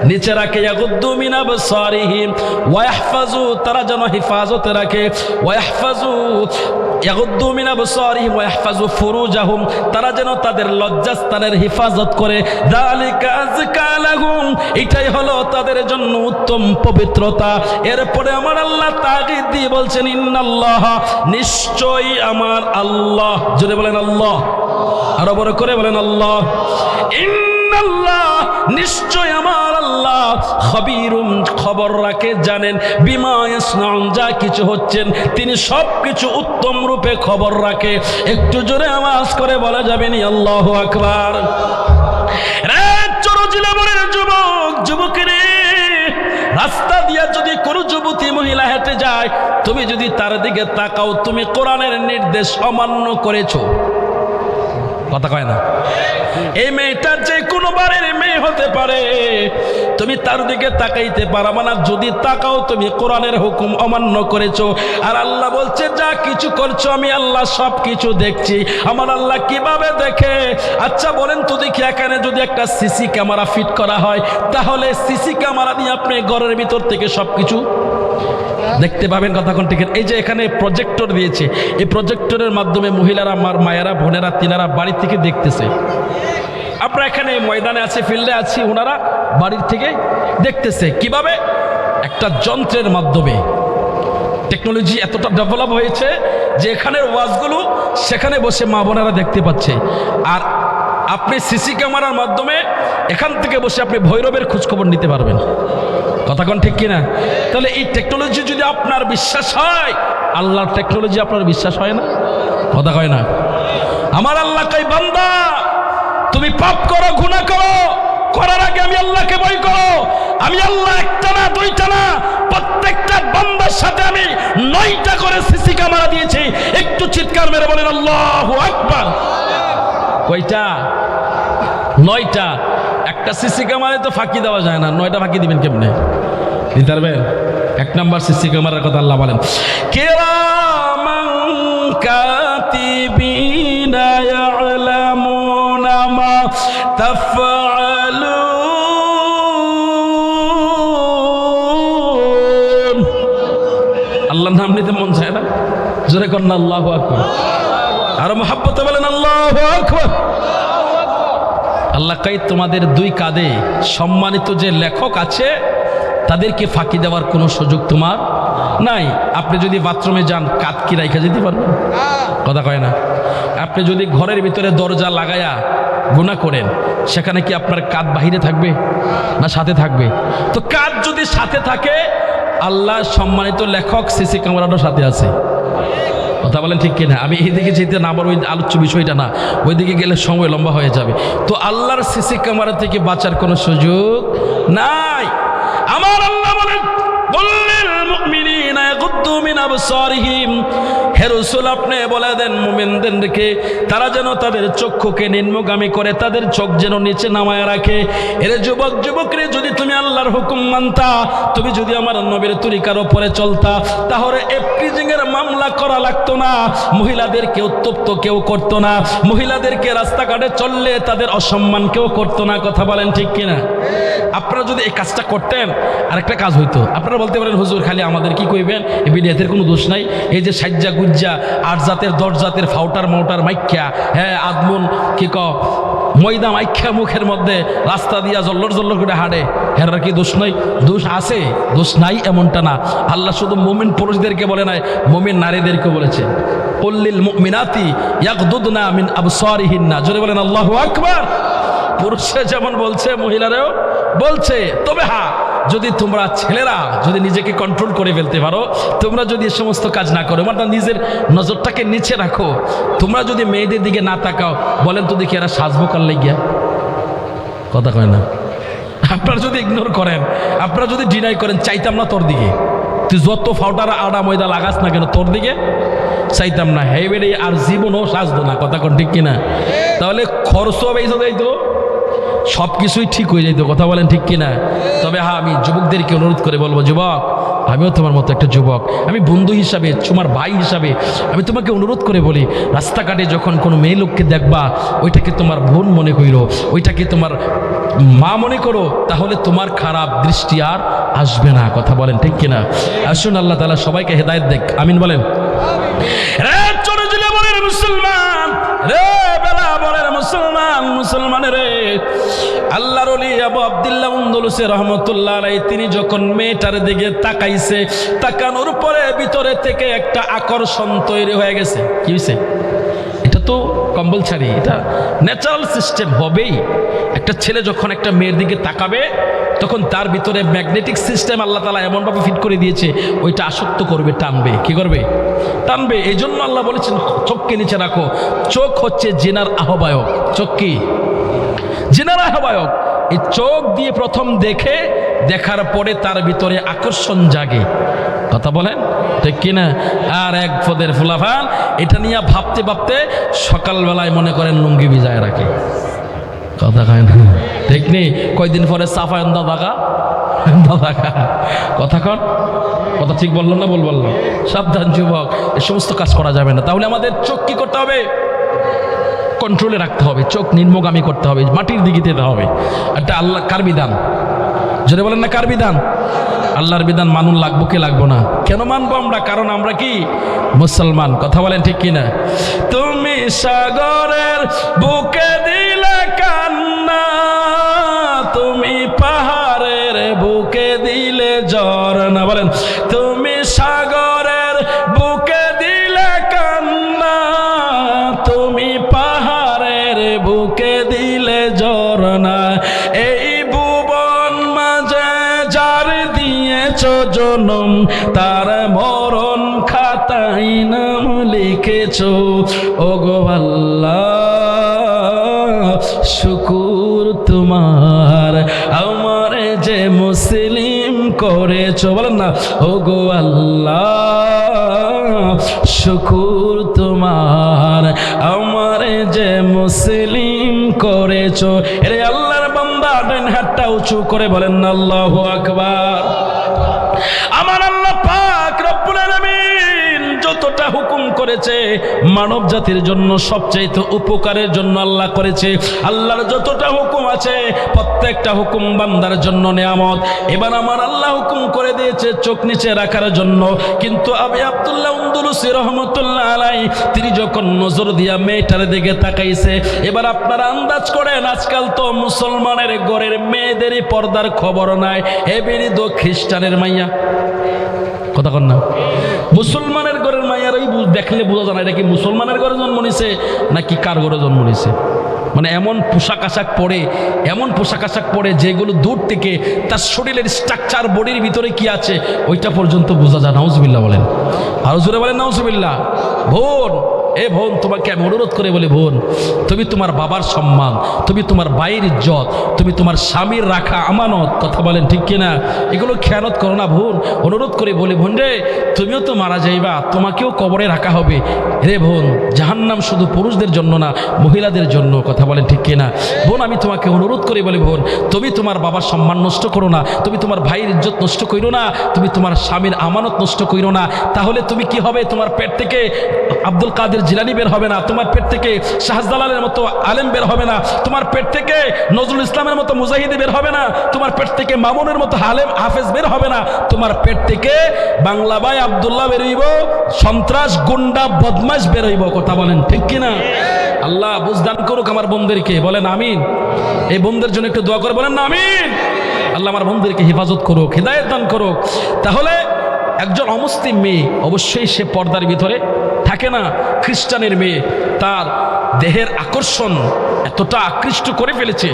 Speaker 1: নিচে রাখে। ইয়াগুদ্দু মিন আবসারিহিম ওয়া ইয়াহফাজু, তারা যেন হেফাজতে রাখে। ওয়া ইয়াহফাজু, ইয়াগুদ্দু মিন আবসারিহিম ওয়া ইয়াহফাজু ফুরুজাহুম, তারা যেন তাদের লজ্জাস্থানের হেফাজত করে। যালিকা আযকা লাহুম, এটাই হলো তাদের জন্য উত্তম পবিত্রতা। এরপরে আমার আল্লাহ তাগীদ দিয়ে বলছেন, ইন্নাল্লাহ, নিশ্চয়ই আমার আল্লাহ। জোরে বলেন আল্লাহ, আরো বড় করে বলেন আল্লাহ। ইন্নাল্লাহ, নিশ্চয় আমার আল্লাহ, খবীরুম, খবর রাখে, জানেন, বিমা ইয়াসনাউন, যা কিছু হচ্ছেন তিনি সব কিছু উত্তম রূপে খবর রাখে। একটু জোরে আওয়াজ করে বলা যাবে নি আল্লাহু আকবার? রে চরজিলাবনের যুবক, যুবকেরে, রাস্তা দিয়া যদি কোনো যুবতী মহিলা হেঁটে যায়, তুমি যদি তার দিকে তাকাও, তুমি কোরআনের নির্দেশ অমান্য করেছো। কথা কয় না? এই মেয়েটা যে কোনো বাড়ির মেয়ে হতে পারে, তুমি তার দিকে তাকাইতে পারবা না। যদি তাকাও, তুমি কোরআনের হুকুম অমান্য করেছো। আর আল্লাহ বলছে, যা কিছু করছো আমি আল্লাহ সব কিছু দেখছি। আমার আল্লাহ কিভাবে দেখে? আচ্ছা বলেন তো দেখি, এখানে যদি একটা সিসি ক্যামেরা ফিট করা হয়, তাহলে সিসি ক্যামেরা দিয়ে আপনি ঘরের ভিতর থেকে সব কিছু দেখতে পাবেন। কথা কোন ঠিক? এই যে এখানে প্রজেক্টর দিয়েছে, এই প্রজেক্টরের মাধ্যমে মহিলারা, আমার মায়েরা, বোনেরা, তিনারা বাড়ি থেকে দেখতেছে। আমরা এখানে ময়দানে আছি, ফিল্ডে আছি, ওনারা বাড়ির থেকে দেখতেছে। কিভাবে? একটা যন্ত্রের মাধ্যমে। টেকনোলজি এতটা ডেভেলপ হয়েছে যে এখানের ওয়াজগুলো সেখানে বসে মা বোনেরা দেখতে পাচ্ছে। আর আপনি সিসি ক্যামেরার মাধ্যমে এখান থেকে বসে আপনি ভৈরবের খোঁজখবর নিতে পারবেন। কথা কোন ঠিক কিনা? তাহলে এই টেকনোলজি যদি আপনার বিশ্বাস হয়, আল্লাহর টেকনোলজি আপনার বিশ্বাস হয় না? কথা কয় না? আমার আল্লাহ কই, বান্দা তুমি পাপ করো, গুনাহ করো, করার আগে আমি আল্লাহকে ভয় করো। আমি আল্লাহ একটা না, দুইটা না, প্রত্যেকটা বান্দার সাথে আমি 9টা করে সিসি ক্যামেরা দিয়েছি। একটু চিৎকার মেরে বলেন আল্লাহু আকবার। কয়টা? 9টা। একটা সিসি ক্যামেরায় তো ফাঁকি দেওয়া যায় না, 9টা ফাঁকি দিবেন কেমনে? দিতে পারবেন? 1 নাম্বার সিসি ক্যামেরার কথা আল্লাহ বলেন, কিরামান কাতিবিনা ইয়ালামুনা মা তাফআলুন। আল্লাহর নাম নিতে মন চায় না? জোরে কর না আল্লাহু আকবার। আর মহব্বতে বলেন আল্লাহু আকবার। আল্লাহ কই, তোমাদের 2 কাঁধে সম্মানিত যে লেখক আছে, তাদেরকে ফাঁকি দেওয়ার কোনো সুযোগ তোমার নাই। আপনি যদি বাথরুমে যান, কাঁধ কি রাইখা যেতে পারবেন? কথা কয় না? আপনি যদি ঘরের ভিতরে দরজা লাগায়া গুনাহ করেন, সেখানে কি আপনার কাঁধ বাহিরে থাকবে না সাথে থাকবে? তো কাঁধ যদি সাথে থাকে, আল্লাহ সম্মানিত লেখক সিসি ক্যামেরাটাও সাথে আছে। কথা বলেন ঠিক কিনা? আমি এইদিকে যেতে না, আবার ওই আলোচ্য বিষয়টা না, ওইদিকে গেলে সময় লম্বা হয়ে যাবে। তো আল্লাহর সিসি ক্যামেরা থেকে বাঁচার কোনো সুযোগ নাই। আমার আল্লাহ বলেন, কুল্লিল মুমিনিনা ইয়াগুদ্দু মিন আবসারিহিম, হে রাসূল আপনি বলে দেন মুমিনদেরকে, তারা যেন তাদের চক্ষুকে নিম্নগামী করে, তাদের চোখ যেন নিচে নামায় রাখে। এর যুবক, যুবকরে, যদি তুমি আল্লাহর হুকুম মানতা, তুমি যদি আমার নবীর তরিকার উপরে চলতা, তাহলে এফ্রিজিং এর মামলা করা লাগতো না, মহিলাদেরকে উত্তপ্ত কেউ করতো না, মহিলাদেরকে রাস্তাঘাটে চললে তাদের অসম্মান কেউ করতো না। কথা বলেন ঠিক কিনা? আপনারা যদি এই কাজটা করতেন, আরেকটা কাজ হইতো। আপনারা বলতে পারেন, হুজুর খালি আমাদের কি কইবেন, এই বিদেতের কোনো দোষ নাই। এই যে সাজ্জা গুজ্জা 8 জাতের 10 জাতের ফাউটার মাউটার মাইখ্যা, হ্যাঁ আদমুন কি ময়দা মাইখ্যা মুখের মধ্যে রাস্তা দিয়া জল্লর জল্লর করে হাঁটে, হেরার কি দোষ নাই? দোষ আছে, দোষ নাই এমনটা না। আল্লাহ শুধু মুমিন পুরুষদেরকে বলে নাই, মুমিন নারীদেরকে বলেছে। কুল্লিল মুমিনাতি ইয়াগদুদনা মিন আবসারিহিন্না, জোরে বলেন আল্লাহু আকবার। পুরুষে যেমন বলছে মহিলারাও বলছে। তবে হ্যাঁ, যদি তোমরা ছেলেরা যদি নিজেকে কন্ট্রোল করে ফেলতে পারো, তোমরা যদি এই সমস্ত কাজ না করো, মানে নিজের নজরটাকে নিচে রাখো, তোমরা যদি মেয়েদের দিকে না তাকাও, বলেন তো দেখি এরা সাজবো কার লাগিয়া? কথা কয় না। আপনারা যদি ইগনোর করেন, আপনারা যদি ডিনাই করেন, চাইতাম না তোর দিকে, তুই যত ফাউটার আডা ময়দা লাগাস না কেন, তোর দিকে চাইতাম না, হে বেড়ে আর জীবনও সাজতো না। কথা কোন ঠিক কিনা? তাহলে খরচও বেঁচে যাইতো, সব কিছুই ঠিক হয়ে যাইতো। কথা বলেন ঠিক কিনা? তবে হ্যাঁ, আমি যুবকদেরকে অনুরোধ করে বলবো, যুবক আমিও তোমার মতো একটা যুবক, আমি বন্ধু হিসাবে, তোমার ভাই হিসাবে আমি তোমাকে অনুরোধ করে বলি, রাস্তাঘাটে যখন কোনো মেয়ে লোককে দেখবা, ওইটাকে তোমার বোন মনে করো, ওইটাকে তোমার মা মনে করো, তাহলে তোমার খারাপ দৃষ্টি আর আসবে না। কথা বলেন ঠিক কিনা? আসুন আল্লাহ তাআলা সবাইকে হেদায়েত দেখ, আমিন বলেন। রে চলে জেলে বলেন মুসলমান, রে বেলা বলেন মুসলমান, মুসলমান রে। আল্লাহর ওলি আবু আব্দুল্লাহ আন্দলুসি রহমতুল্লাহ আলাইহি তিনি যখন মেয়েটার দিকে তাকাইছে, তাকানোর পরে ভিতরে থেকে একটা আকর্ষণ তৈরি হয়ে গেছে। কি হয়েছে? এটা তো কম্পালসারি, এটা ন্যাচারাল সিস্টেম হবেই। একটা ছেলে যখন একটা মেয়ের দিকে তাকাবে, তখন তার ভিতরে ম্যাগনেটিক সিস্টেম আল্লাহ তাআলা এমনভাবে ফিট করে দিয়েছে, ওইটা আসক্ত করবে, টানবে। কি করবে? টানবে। এই জন্য আল্লাহ বলেছেন চোখকে নিচে রাখো। চোখ হচ্ছে জিনার আহ্বায়ক। চোখ কি? জিনার আহ্বায়ক। এই চোখ দিয়ে প্রথম দেখে, দেখার পরে তার ভিতরে আকর্ষণ জাগে। কথা বলেন ঠিক কিনা? আর এক পদের ফুলাফান এটা নিয়ে ভাবতে ভাবতে সকালবেলায় মনে করেন লুঙ্গি ভিজায় রাখে। কথা কয় না ঠিক নেই? কয়দিন পরে সাফায়ন দাদা কথা কন, কথা ঠিক বললাম না? বললাম। সাবধান যুবক, এ সমস্ত কাজ করা যাবে না। তাহলে আমাদের চোখ কি করতে হবে? কন্ট্রোলে রাখতে হবে, চোখ নিম্নগামী করতে হবে, মাটির দিকে যেতে হবে। একটা আল্লাহ কার বিধান, যদি বলেন না কার বিধান? আল্লাহর বিধান মানুন লাগবো কি লাগবো না? কেন মানবো আমরা? কারণ আমরা কি মুসলমান। কথা বলেন ঠিক কিনা? তুমি সাগরের বুকে দিলে কান্না, তুমি পাহাড়ের বুকে দিলে ঝরনা। বলেন, তুমি সাগরের বুকে দিলে কান্না, তুমি পাহাড়ের বুকে দিলে ঝরনা। এই ভুবন মাঝে যার দিয়েছ জনম, তার মরণ খাতায় নাম লিখেছ। ওগো আল্লাহ শুকুর তোমার, আমার যে মুসলিম করেছ। বলেন না, ওগো আল্লাহ শুকুর তোমার, আমার যে মুসলিম করেছ। এরে আল্লাহর বান্দা, ডান হাতটা উঁচু করে বলেন না আল্লাহু আকবার। আমার আল্লাহ পাক রব্বুল আলামিন যতটা হুকুম করেছে মানব জাতির জন্য সবচাইতে উপকারের জন্য আল্লাহ করেছে। আল্লাহর যতটা হুকুম আছে প্রত্যেকটা হুকুম বান্দার জন্য নিয়ামত। এবার আমার আল্লাহ হুকুম করে দিয়েছে চোখ নিচে রাখার জন্য। কিন্তু আবু আব্দুল্লাহ আন্দলুসি রহমতুল্লাহ আলাইহি তিনি যখন নজর দিয়া মেয়েটার দিকে তাকাইছে, এবার আপনারা আন্দাজ করেন, আজকাল তো মুসলমানের ঘরের মেয়েদেরই পর্দার খবর নাই, এবেরি তো খ্রিস্টানের মাইয়া। কথা কন না? মুসলমানের ঘরের মাইয়ারই দেখলে বোঝা যায় না এটা কি মুসলমানের ঘরে জন্ম নিছে নাকি কার ঘরে জন্ম নিছে। মানে এমন পোশাক আশাক পরে, এমন পোশাক আশাক পরে যেগুলো দূর থেকে তার শরীরের স্ট্রাকচার, বডির ভিতরে কি আছে ওইটা পর্যন্ত বোঝা যায়। নাউজুবিল্লাহ বলেন, আরো জোরে বলেন নাউজুবিল্লাহ। বোন, এ বোন, তোমাকে আমি অনুরোধ করে বলি, বোন তুমি তোমার বাবার সম্মান, তুমি তোমার ভাইয়ের ইজ্জত, তুমি তোমার স্বামীর রাখা আমানত, কথা বলেন ঠিক কিনা, এগুলো খেয়ানত করো না বোন। অনুরোধ করে বলি, বোন রে তুমিও তো মারা যাইবা, তোমাকেও কবরে রাখা হবে রে বোন। জাহান্নাম শুধু পুরুষদের জন্য না, মহিলাদের জন্য, কথা বলেন ঠিক কিনা। বোন আমি তোমাকে অনুরোধ করে বলি, বোন তুমি তোমার বাবার সম্মান নষ্ট করো না, তুমি তোমার ভাইয়ের ইজ্জত নষ্ট করো না, তুমি তোমার স্বামীর আমানত নষ্ট করো না। তাহলে তুমি কি হবে? তোমার পেট থেকে আব্দুল কাদের জিলানী বের হবে না, তোমার পেট থেকে শাহজালালের মতো আলেম বের হবে না, তোমার পেট থেকে নজরুল ইসলামের মতো মুজাহিদি বের হবে না, তোমার পেট থেকে মামুনের মতো আলেম হাফেজ বের হবে না, তোমার পেট থেকে বাংলা ভাই আব্দুল্লাহ বের হইব, সন্ত্রাস গুন্ডা বদমাশ বের হইব। কথা বলেন ঠিক কিনা? আল্লাহ বুঝদান করুক আমার বোনদেরকে, বলেন আমিন। এই বোনদের জন্য একটু দোয়া করে বলেন না আমিন। আল্লাহ আমার বোনদেরকে হেফাজত করুক, হিদায়াত দান করুক। তাহলে একজন অমুসলিম মেয়ে অবশ্যই সে পর্দার ভিতরে থাকে না। খ্রিস্টানের মেয়ে তার দেহের আকর্ষণ এতটা আকৃষ্ট করে ফেলেছে,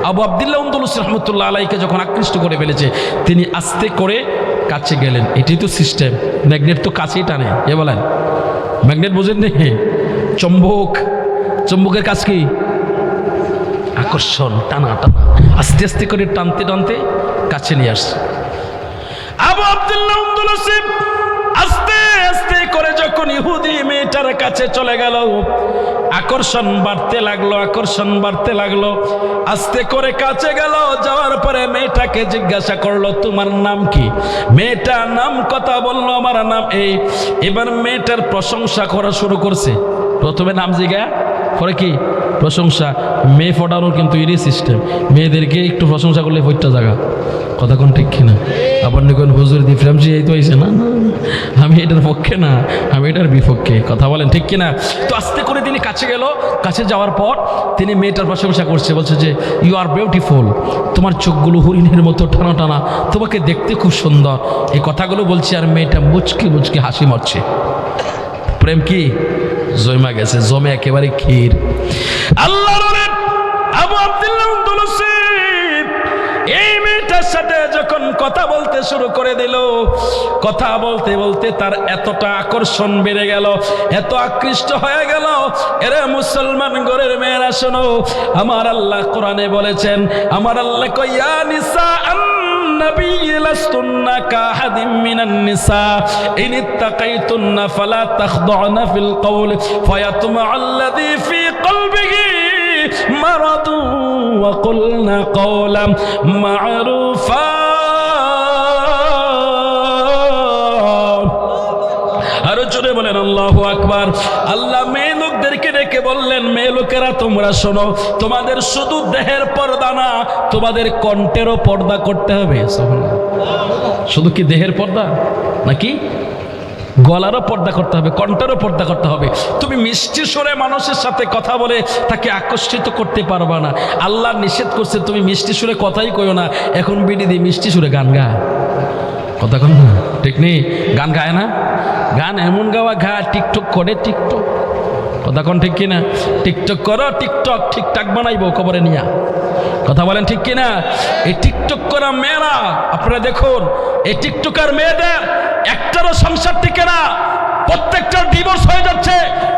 Speaker 1: আবু আবদুল্লাহ আন্দলুস রহমতুল্লাহ আলাইকে যখন আকৃষ্ট করে ফেলেছে, তিনি আস্তে করে কাছে গেলেন। এটাই তো সিস্টেম, ম্যাগনেট তো কাছেই টানে। এ বলেন ম্যাগনেট বোঝেন নেই? চম্বক, চম্বকের কাজ কি? আকর্ষণ, টানা টানা, আস্তে আস্তে করে টানতে টানতে কাছে নিয়ে আসছে। আবু আবদুল্লাহ আন্দলুস আস্তে আস্তে করে যখন ইহুদি মেয়েটার কাছে চলে গেল, আকর্ষণ বাড়তে লাগলো, আকর্ষণ বাড়তে লাগলো। আস্তে করে কাছে গেল, যাওয়ার পরে মেয়েটাকে জিজ্ঞাসা করলো তোমার নাম কি? মেয়েটা নাম কথা বললো, আমার নাম এই। এবার মেয়েটার প্রশংসা করা শুরু করছে। প্রথমে নাম জিজ্ঞাসা পরে কি প্রশংসা। মেয়ে ফোটানোর কিন্তু এরই সিস্টেম, মেয়েদেরকে একটু প্রশংসা করলে ফইটা জায়গা। কথা কোন ঠিক কিনা? আবার নিকন হুজুর দি ফ্রেমসি এই তো হয়েছে না, আমি এটার পক্ষে না, আমি এটার বিপক্ষে। কথা বলেন ঠিক কিনা? তো আস্তে করে তিনি কাছে গেল, কাছে যাওয়ার পর তিনি মেয়েটার প্রশংসা করছে, বলছে যে ইউ আর বিউটিফুল, তোমার চোখগুলো হরিণের মতো টানা টানা, তোমাকে দেখতে খুব সুন্দর। এই কথাগুলো বলছে আর মেয়েটা মুচকি মুচকি হাসি মারছে। প্রেম কি জমা গেছে, জমে একেবারে ক্ষীর। আল্লাহ আবু আবদুল্লাহ আন্দলুস এই মেয়েটার সাথে যখন কথা বলতে শুরু করে দিল, কথা বলতে বলতে তার এতটা আকর্ষণ বেড়ে গেল, এত আকৃষ্ট হয়ে গেল। এরে মুসলমান ঘরের মেয়েরা শোনো, আমার আল্লাহ কোরআনে বলেছেন, আমার আল্লাহ কইয়া নিসা النبي لستن كأحد من النساء إن اتقيتن فلا تخضعن في القول فيطمع الذي في قلبه مرض وقلن قولا معروفا। আরো জোরে বলেন আল্লাহু আকবার। আল্লাহ মেয়ে লোকদেরকে ডেকে বললেন, মেয়ে লোকেরা তোমরা শোনো, তোমাদের শুধু দেহের পর্দা না, তোমাদের কণ্ঠেরও পর্দা করতে হবে। শুধু কি দেহের পর্দা নাকি গলারও পর্দা করতে হবে, কণ্ঠেরও পর্দা করতে হবে। তুমি মিষ্টি সুরে মানুষের সাথে কথা বলে তাকে আকর্ষিত করতে পারবা না। আল্লাহ নিষেধ করছে তুমি মিষ্টি সুরে কথাই কইও না। এখন বিডি দিয়ে মিষ্টি সুরে গান গা, কথা কন না ঠিক নেই? গান গায় না, গান এমন গাওয়া গা টিকটক করে, টিকটক। কথা কন ঠিক কিনা? টিকটক করো, টিকটক ঠিকঠাক বানাইবো কবরে নিয়া। কথা বলেন ঠিক কিনা? এই টিকটক করা মেয়েরা আপনারা দেখুন, এই টিকটকার মেয়েদের একটারও সংসার টিকে না, প্রত্যেকটার ডিভোর্স হয়ে যাচ্ছে,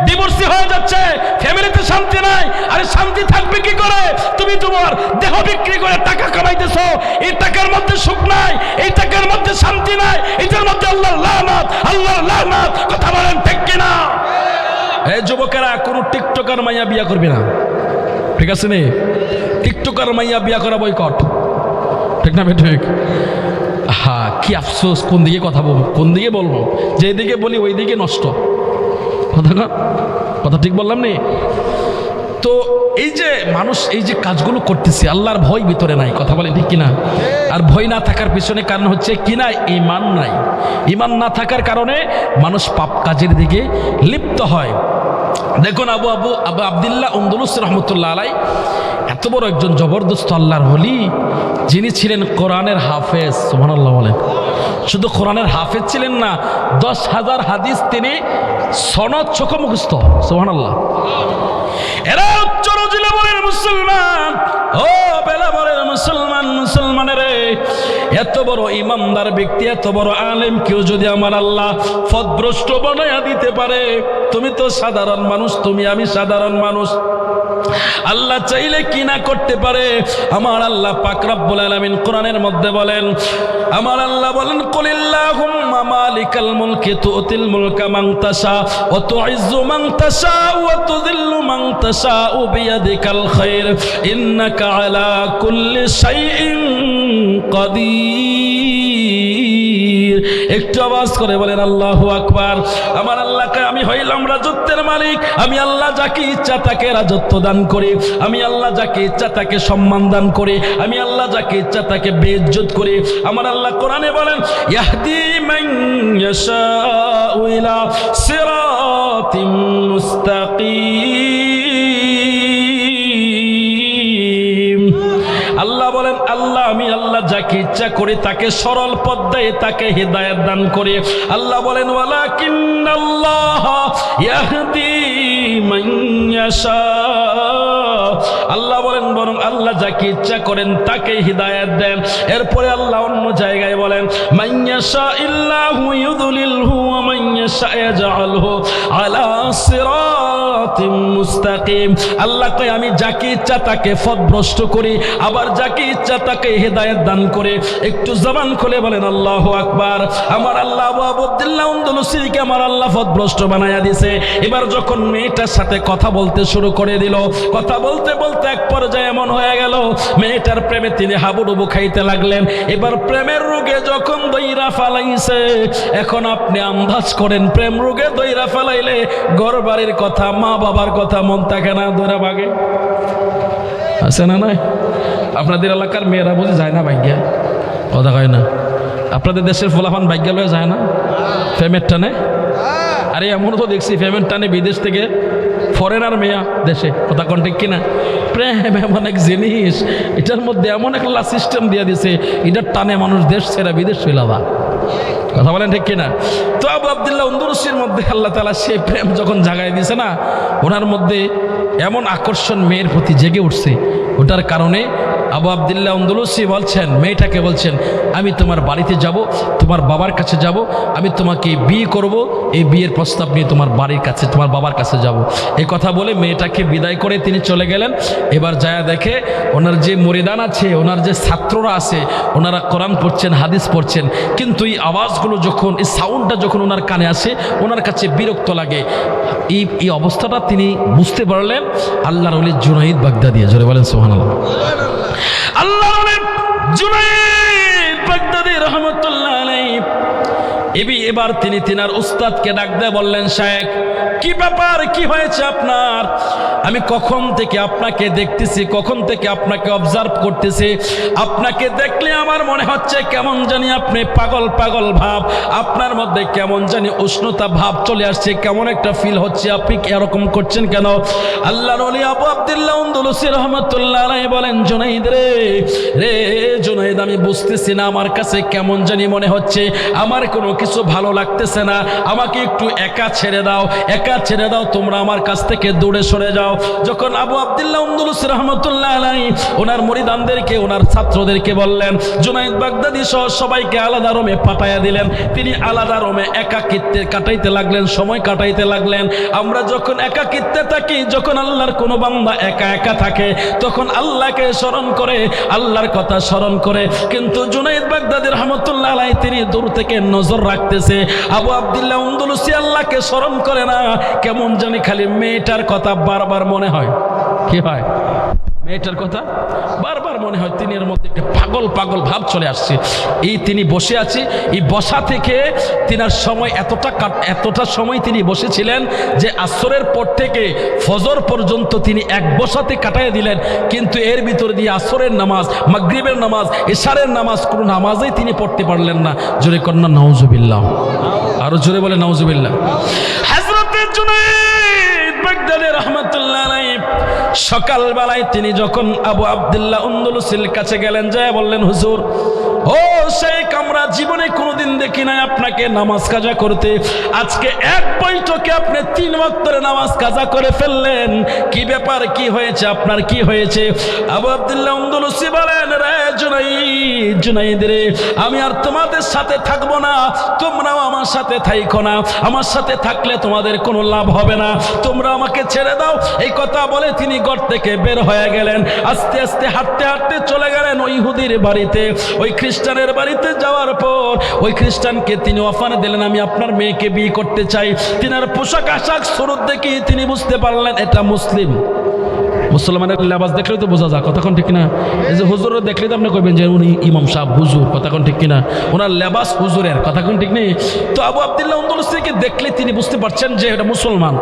Speaker 1: ডিভোর্সি হয়ে যাচ্ছে, ফ্যামিলিতে শান্তি নাই। আরে শান্তি থাকবে কি করে? তুমি তোমার দেহ বিক্রি করে টাকা কামাইতেছো, এই টাকার মধ্যে সুখ নাই, এই টাকার মধ্যে শান্তি নাই, এটার মধ্যে আল্লাহর লানত, আল্লাহর লানত। কথা বলেন ঠিক কিনা? এই যুবকেরা কোনো টিকটকার মাইয়া বিয়া করবে না, ঠিক আছে নে? টিকটকার মাইয়া বিয়া করা বয়কট, ঠিক না ঠিক? হ্যাঁ, কি আফসোস, কোন দিকে কথা বলবো, কোন দিকে বলবো? যেদিকে বলি ওই দিকে নষ্ট। কথা ঠিক বললাম নি? তো এই যে মানুষ এই যে কাজগুলো করতেছে, আল্লাহর ভয় ভিতরে নাই। কথা বলে ঠিক কিনা? আর ভয় না থাকার পিছনে কারণ হচ্ছে কিনা ঈমান নাই। ঈমান না থাকার কারণে মানুষ পাপ কাজের দিকে লিপ্ত হয়। দেখুন আবু আবদুল্লাহ আন্দলুস রহমতুল্লাহ আলাই এত বড় একজন জবরদস্ত আল্লাহর ওলি, যিনি ছিলেন কোরআনের হাফেজ। সুবহানাল্লাহ বলেন। শুধু কোরআনের হাফেজ ছিলেন না, 10,000 হাদিস তিনি সনদ চোখ মুখস্থ। সুবহানাল্লাহ। এরা উচ্চ রজুলে বলেন মুসলমান, ও বেলা বলেন মুসলমান, মুসলমানের এত বড় ইমানদার ব্যক্তি, এত বড় আলেম কেউ যদি আমার আল্লাহ পথভ্রষ্ট বানায়া দিতে পারে, তুমি তো সাধারণ মানুষ, তুমি আমি সাধারণ মানুষ, আল্লাহ চাইলে কি না করতে পারে? আমার আল্লাহ পাক রব্বুল আলামিন কোরআনের মধ্যে বলেন, আমার আল্লাহ বলেন, কুলিল্লাহুম্মা মালিকাল মুলকি তুতিল মুলকা মান তাশা ওয়া তুইজ্জু মান তাশা ওয়া তুযিল্লু মান তাশা বিয়াদিকাল খায়র ইন্নাকা আলা কুল্লি শাইইন কাদির। একটু আওয়াজ করে বলেন আল্লাহু আকবার। আমার আল্লাহকে আমি হইলাম রাজত্বের মালিক, আমি আল্লাহ যাকে ইচ্ছা তাকে রাজত্ব দান করি, আমি আল্লাহ যাকে ইচ্ছা তাকে সম্মান দান করি, আমি আল্লাহ যাকে ইচ্ছা তাকে বেইজ্জত করি। আমার আল্লাহ কোরআনে বলেন, ইয়াহদি মান ইয়াশাউ ইলা সিরাতিম মুস্তাকিম। আল্লাহ বলেন, আল্লাহ আমি আল্লাহ যাকে ইচ্ছা করে তাকে সরল পথ দেয়, তাকে হিদায়াত দান করে। আল্লাহ বলেন ওয়ালাকিন্নাল্লাহ ইয়াহদি মান ইয়াশা, আল্লাহ বলেন বরং আল্লাহ যাকে ইচ্ছা করেন তাকে হিদায়াত দেন। এরপরে আল্লাহ অন্য জায়গায় বলেন মান ইয়াশা ইল্লাহু ইউদলিলহু ওয়া মান ইয়াশা ইয়াজআলহু আলা সিরাতিম মুস্তাকিম। আল্লাহ কয় আমি যাকে ইচ্ছা তাকে পথভ্রষ্ট করি, আবার যাকে ইচ্ছা তাকে হিদায়াত দান করে। একটু জবান খুলে বলেন আল্লাহু আকবার। আমার আল্লাহ আবু আবদুল্লাহ আন্দলুসিকে আমার আল্লাহ পথভ্রষ্ট বানায়া দিয়েছে। এবার যখন মেয়েটার সাথে কথা বলতে শুরু করে দিল, কথা বলতে বলতে এক পর্যায়ে এমন হয়ে গেল মেয়েটার প্রেমে তিনি হাবুডুবু খাইতে লাগলেন। এবার প্রেমের রোগে যখন দইরা ফালাইছে, এখন আপনি আন্দাজ করেন প্রেম রোগে দইরা ফালাইলে ঘর বাড়ির কথা, মা বাবার কথা মন থাকে না, দইরা ভাগে? আছে না নাই? আপনাদের এলাকার মেয়েরা বুঝি যায় না ভাগ্যা? কথা কয় না? আপনাদের দেশের ফলাফান ভাগ্যা লয়ে যায় না প্রেমের টানে? আরে এমন তো দেখছি প্রেমের টানে বিদেশ থেকে ফরেনার মেয়া দেশে, কথা কোন ঠিক কিনা? প্রেম এমন এক জিনিস, এটার মধ্যে এমন একটা সিস্টেম দিয়ে দিছে, এটার টানে মানুষ দেশ ছেড়ে বিদেশ চলে যাওয়া। কথা বলেন ঠিক কিনা? তো আবু আবদুল্লাহ আন্দলুসির মধ্যে আল্লাহ তাআলা সেই প্রেম যখন জাগায় দিয়েছে না, ওনার মধ্যে এমন আকর্ষণ মেয়ের প্রতি জেগে উঠছে। ওটার কারণে আবু আবদুল্লাহ আন্দলুসি বলছেন, মেয়েটাকে বলছেন আমি তোমার বাড়িতে যাব, তোমার বাবার কাছে যাব, আমি তোমাকে বিয়ে করব, এই বিয়ের প্রস্তাব নিয়ে তোমার বাড়ির কাছে, তোমার বাবার কাছে যাব। এই কথা বলে মেয়েটাকে বিদায় করে তিনি চলে গেলেন। এবার যায় দেখে ওনার যে মুরিদান আছে, ওনার যে ছাত্ররা আছে, ওনারা কোরআন পড়ছেন, হাদিস পড়ছেন, কিন্তু এই আওয়াজগুলো যখন, এই সাউন্ডটা যখন ওনার কানে আসে, ওনার কাছে বিরক্ত লাগে। এই অবস্থাটা তিনি বুঝতে পারলেন আল্লাহর ওলি জুনাইদ বাগদাদি। জোরে বলেন সুবহানাল্লাহ। আল্লাহর ওলি জুনাইদ বাগদাদি রহমাতুল্লাহ আলাইহি এবার তিনি তিনার উস্তাদকে ডাক দিয়ে বললেন, শায়েখ কি ব্যাপার, কি হয়েছে আপনার? আমি কখন থেকে আপনাকে দেখতেছি, কখন থেকে আপনাকে অবজার্ভ করতেছি, আপনাকে দেখলে আমার মনে হচ্ছে কেমন জানি আপনি পাগল পাগল ভাব, আপনার মধ্যে কেমন জানি উষ্ণতা ভাব চলে আসছে, কেমন একটা ফিল হচ্ছে, আপনি এরকম করছেন কেন? আল্লাহর ওলি আবু আবদুল্লাহ আন্দলুসি রহমাতুল্লাহ আলাইহি বলেন, জুনাইদ রে জুনাইদ, আমি বুঝতেছি না, আমার কাছে কেমন জানি মনে হচ্ছে, আমার কোনো কিছু ভালো লাগতেছে না, আমাকে একটু একা ছেড়ে দাও, একা ছেড়ে দাও, তোমরা আমার কাছ থেকে দূরে সরে যাও। যখন আবু আবদুল্লাহ আন্দলুসি রহমাতুল্লাহ আলাইহি ওনার মুরিদানদেরকে, ওনার ছাত্রদেরকে বললেন, জুনাইদ বাগদাদি সহ সবাইকে আলাদা রুমে পাঠাইয়া দিলেন। তিনি আলাদা রুমে একাকিত্বে কাটাইতে লাগলেন, সময় কাটাইতে লাগলেন। আমরা যখন একাকিত্বে থাকি, যখন আল্লাহর কোনো বান্দা একা একা থাকে, তখন আল্লাহকে স্মরণ করে, আল্লাহর কথা স্মরণ করে। কিন্তু জুনাইদ বাগদাদি রহমাতুল্লাহ আলাইহি তিনি দূর থেকে নজর রাখতেছে। আবু আবদুল্লাহ আন্দলুসি আল্লাহকে স্মরণ করে না, কেমন জানি খালি মেয়েটার কথা বারবার মনে হয়। কি হয়? মেয়েটার কথা বারবার মনে হয়। তিনি এর মধ্যে একটা পাগল পাগল ভাব চলে আসছে। এই তিনি বসে আছে, এই বসা থেকে তিনার সময় এতটা সময় তিনি বসেছিলেন যে আসরের পর থেকে ফজর পর্যন্ত তিনি এক বসাতে কাটাইয়া দিলেন। কিন্তু এর ভিতর দিয়ে আসরের নামাজ, মাগরিবের নামাজ, ইশারের নামাজ, কোনো নামাজেই তিনি পড়তে পারলেন না। জোরে কন্যা নাউজুবিল্লাহ, আরো জোরে বলে নাউজুবিল্লাহ। হযরতে জুনাইদ বাগদাদি রাহমাতুল্লাহ আলাইহি সকালবেলায় তিনি যখন আবু আবদুল্লাহ আন্দলুসির কাছে গেলেন, যায় বললেন, হুজুর, ও শেখ, আমরা জীবনে কোনোদিন দেখি নাই আপনাকে নামাজ কাজা করতে, আজকে এক বৈঠকে আপনি 3 ওয়াক্তের নামাজ কাজা করে ফেললেন, কি ব্যাপার, কি হয়েছে আপনার, কি হয়েছে? আবু আবদুল্লাহ আন্দলুসি বলেন, রে জুনাইদ রে, আমি আর তোমাদের সাথে থাকবো না, তোমরাও আমার সাথে থাইকো না, আমার সাথে থাকলে তোমাদের কোনো লাভ হবে না, তোমরা আমাকে ছেড়ে দাও। এই কথা বলে তিনি ঘর থেকে বের হয়ে গেলেন। আস্তে আস্তে হাঁটতে হাঁটতে চলে গেলেন ওই ইহুদির বাড়িতে, ওই খ্রিস্টানের বাড়িতে। যাওয়ার পর ওই খ্রিস্টানকে তিনি অফার দিলেন, আমি আপনার মেয়েকে বিয়ে করতে চাই। তিনার পোশাক আশাক সুরত দেখি তিনি বুঝতে পারলেন এটা মুসলিম। মুসলমানের লেবাস দেখলেও তো বোঝা যায়, কতক্ষণ ঠিক কিনা? এই যে হুজুর দেখলে তো আপনি কইবেন যে উনি ইমাম সাহেব, হুজুর, কতক্ষণ ঠিক কিনা? ওনার লেবাস হুজুরের, কতক্ষণ ঠিক নেই? তো আবু আবদুল্লাহ আন্দলুসিকে দেখলে তিনি বুঝতে পারছেন যে এটা মুসলমান।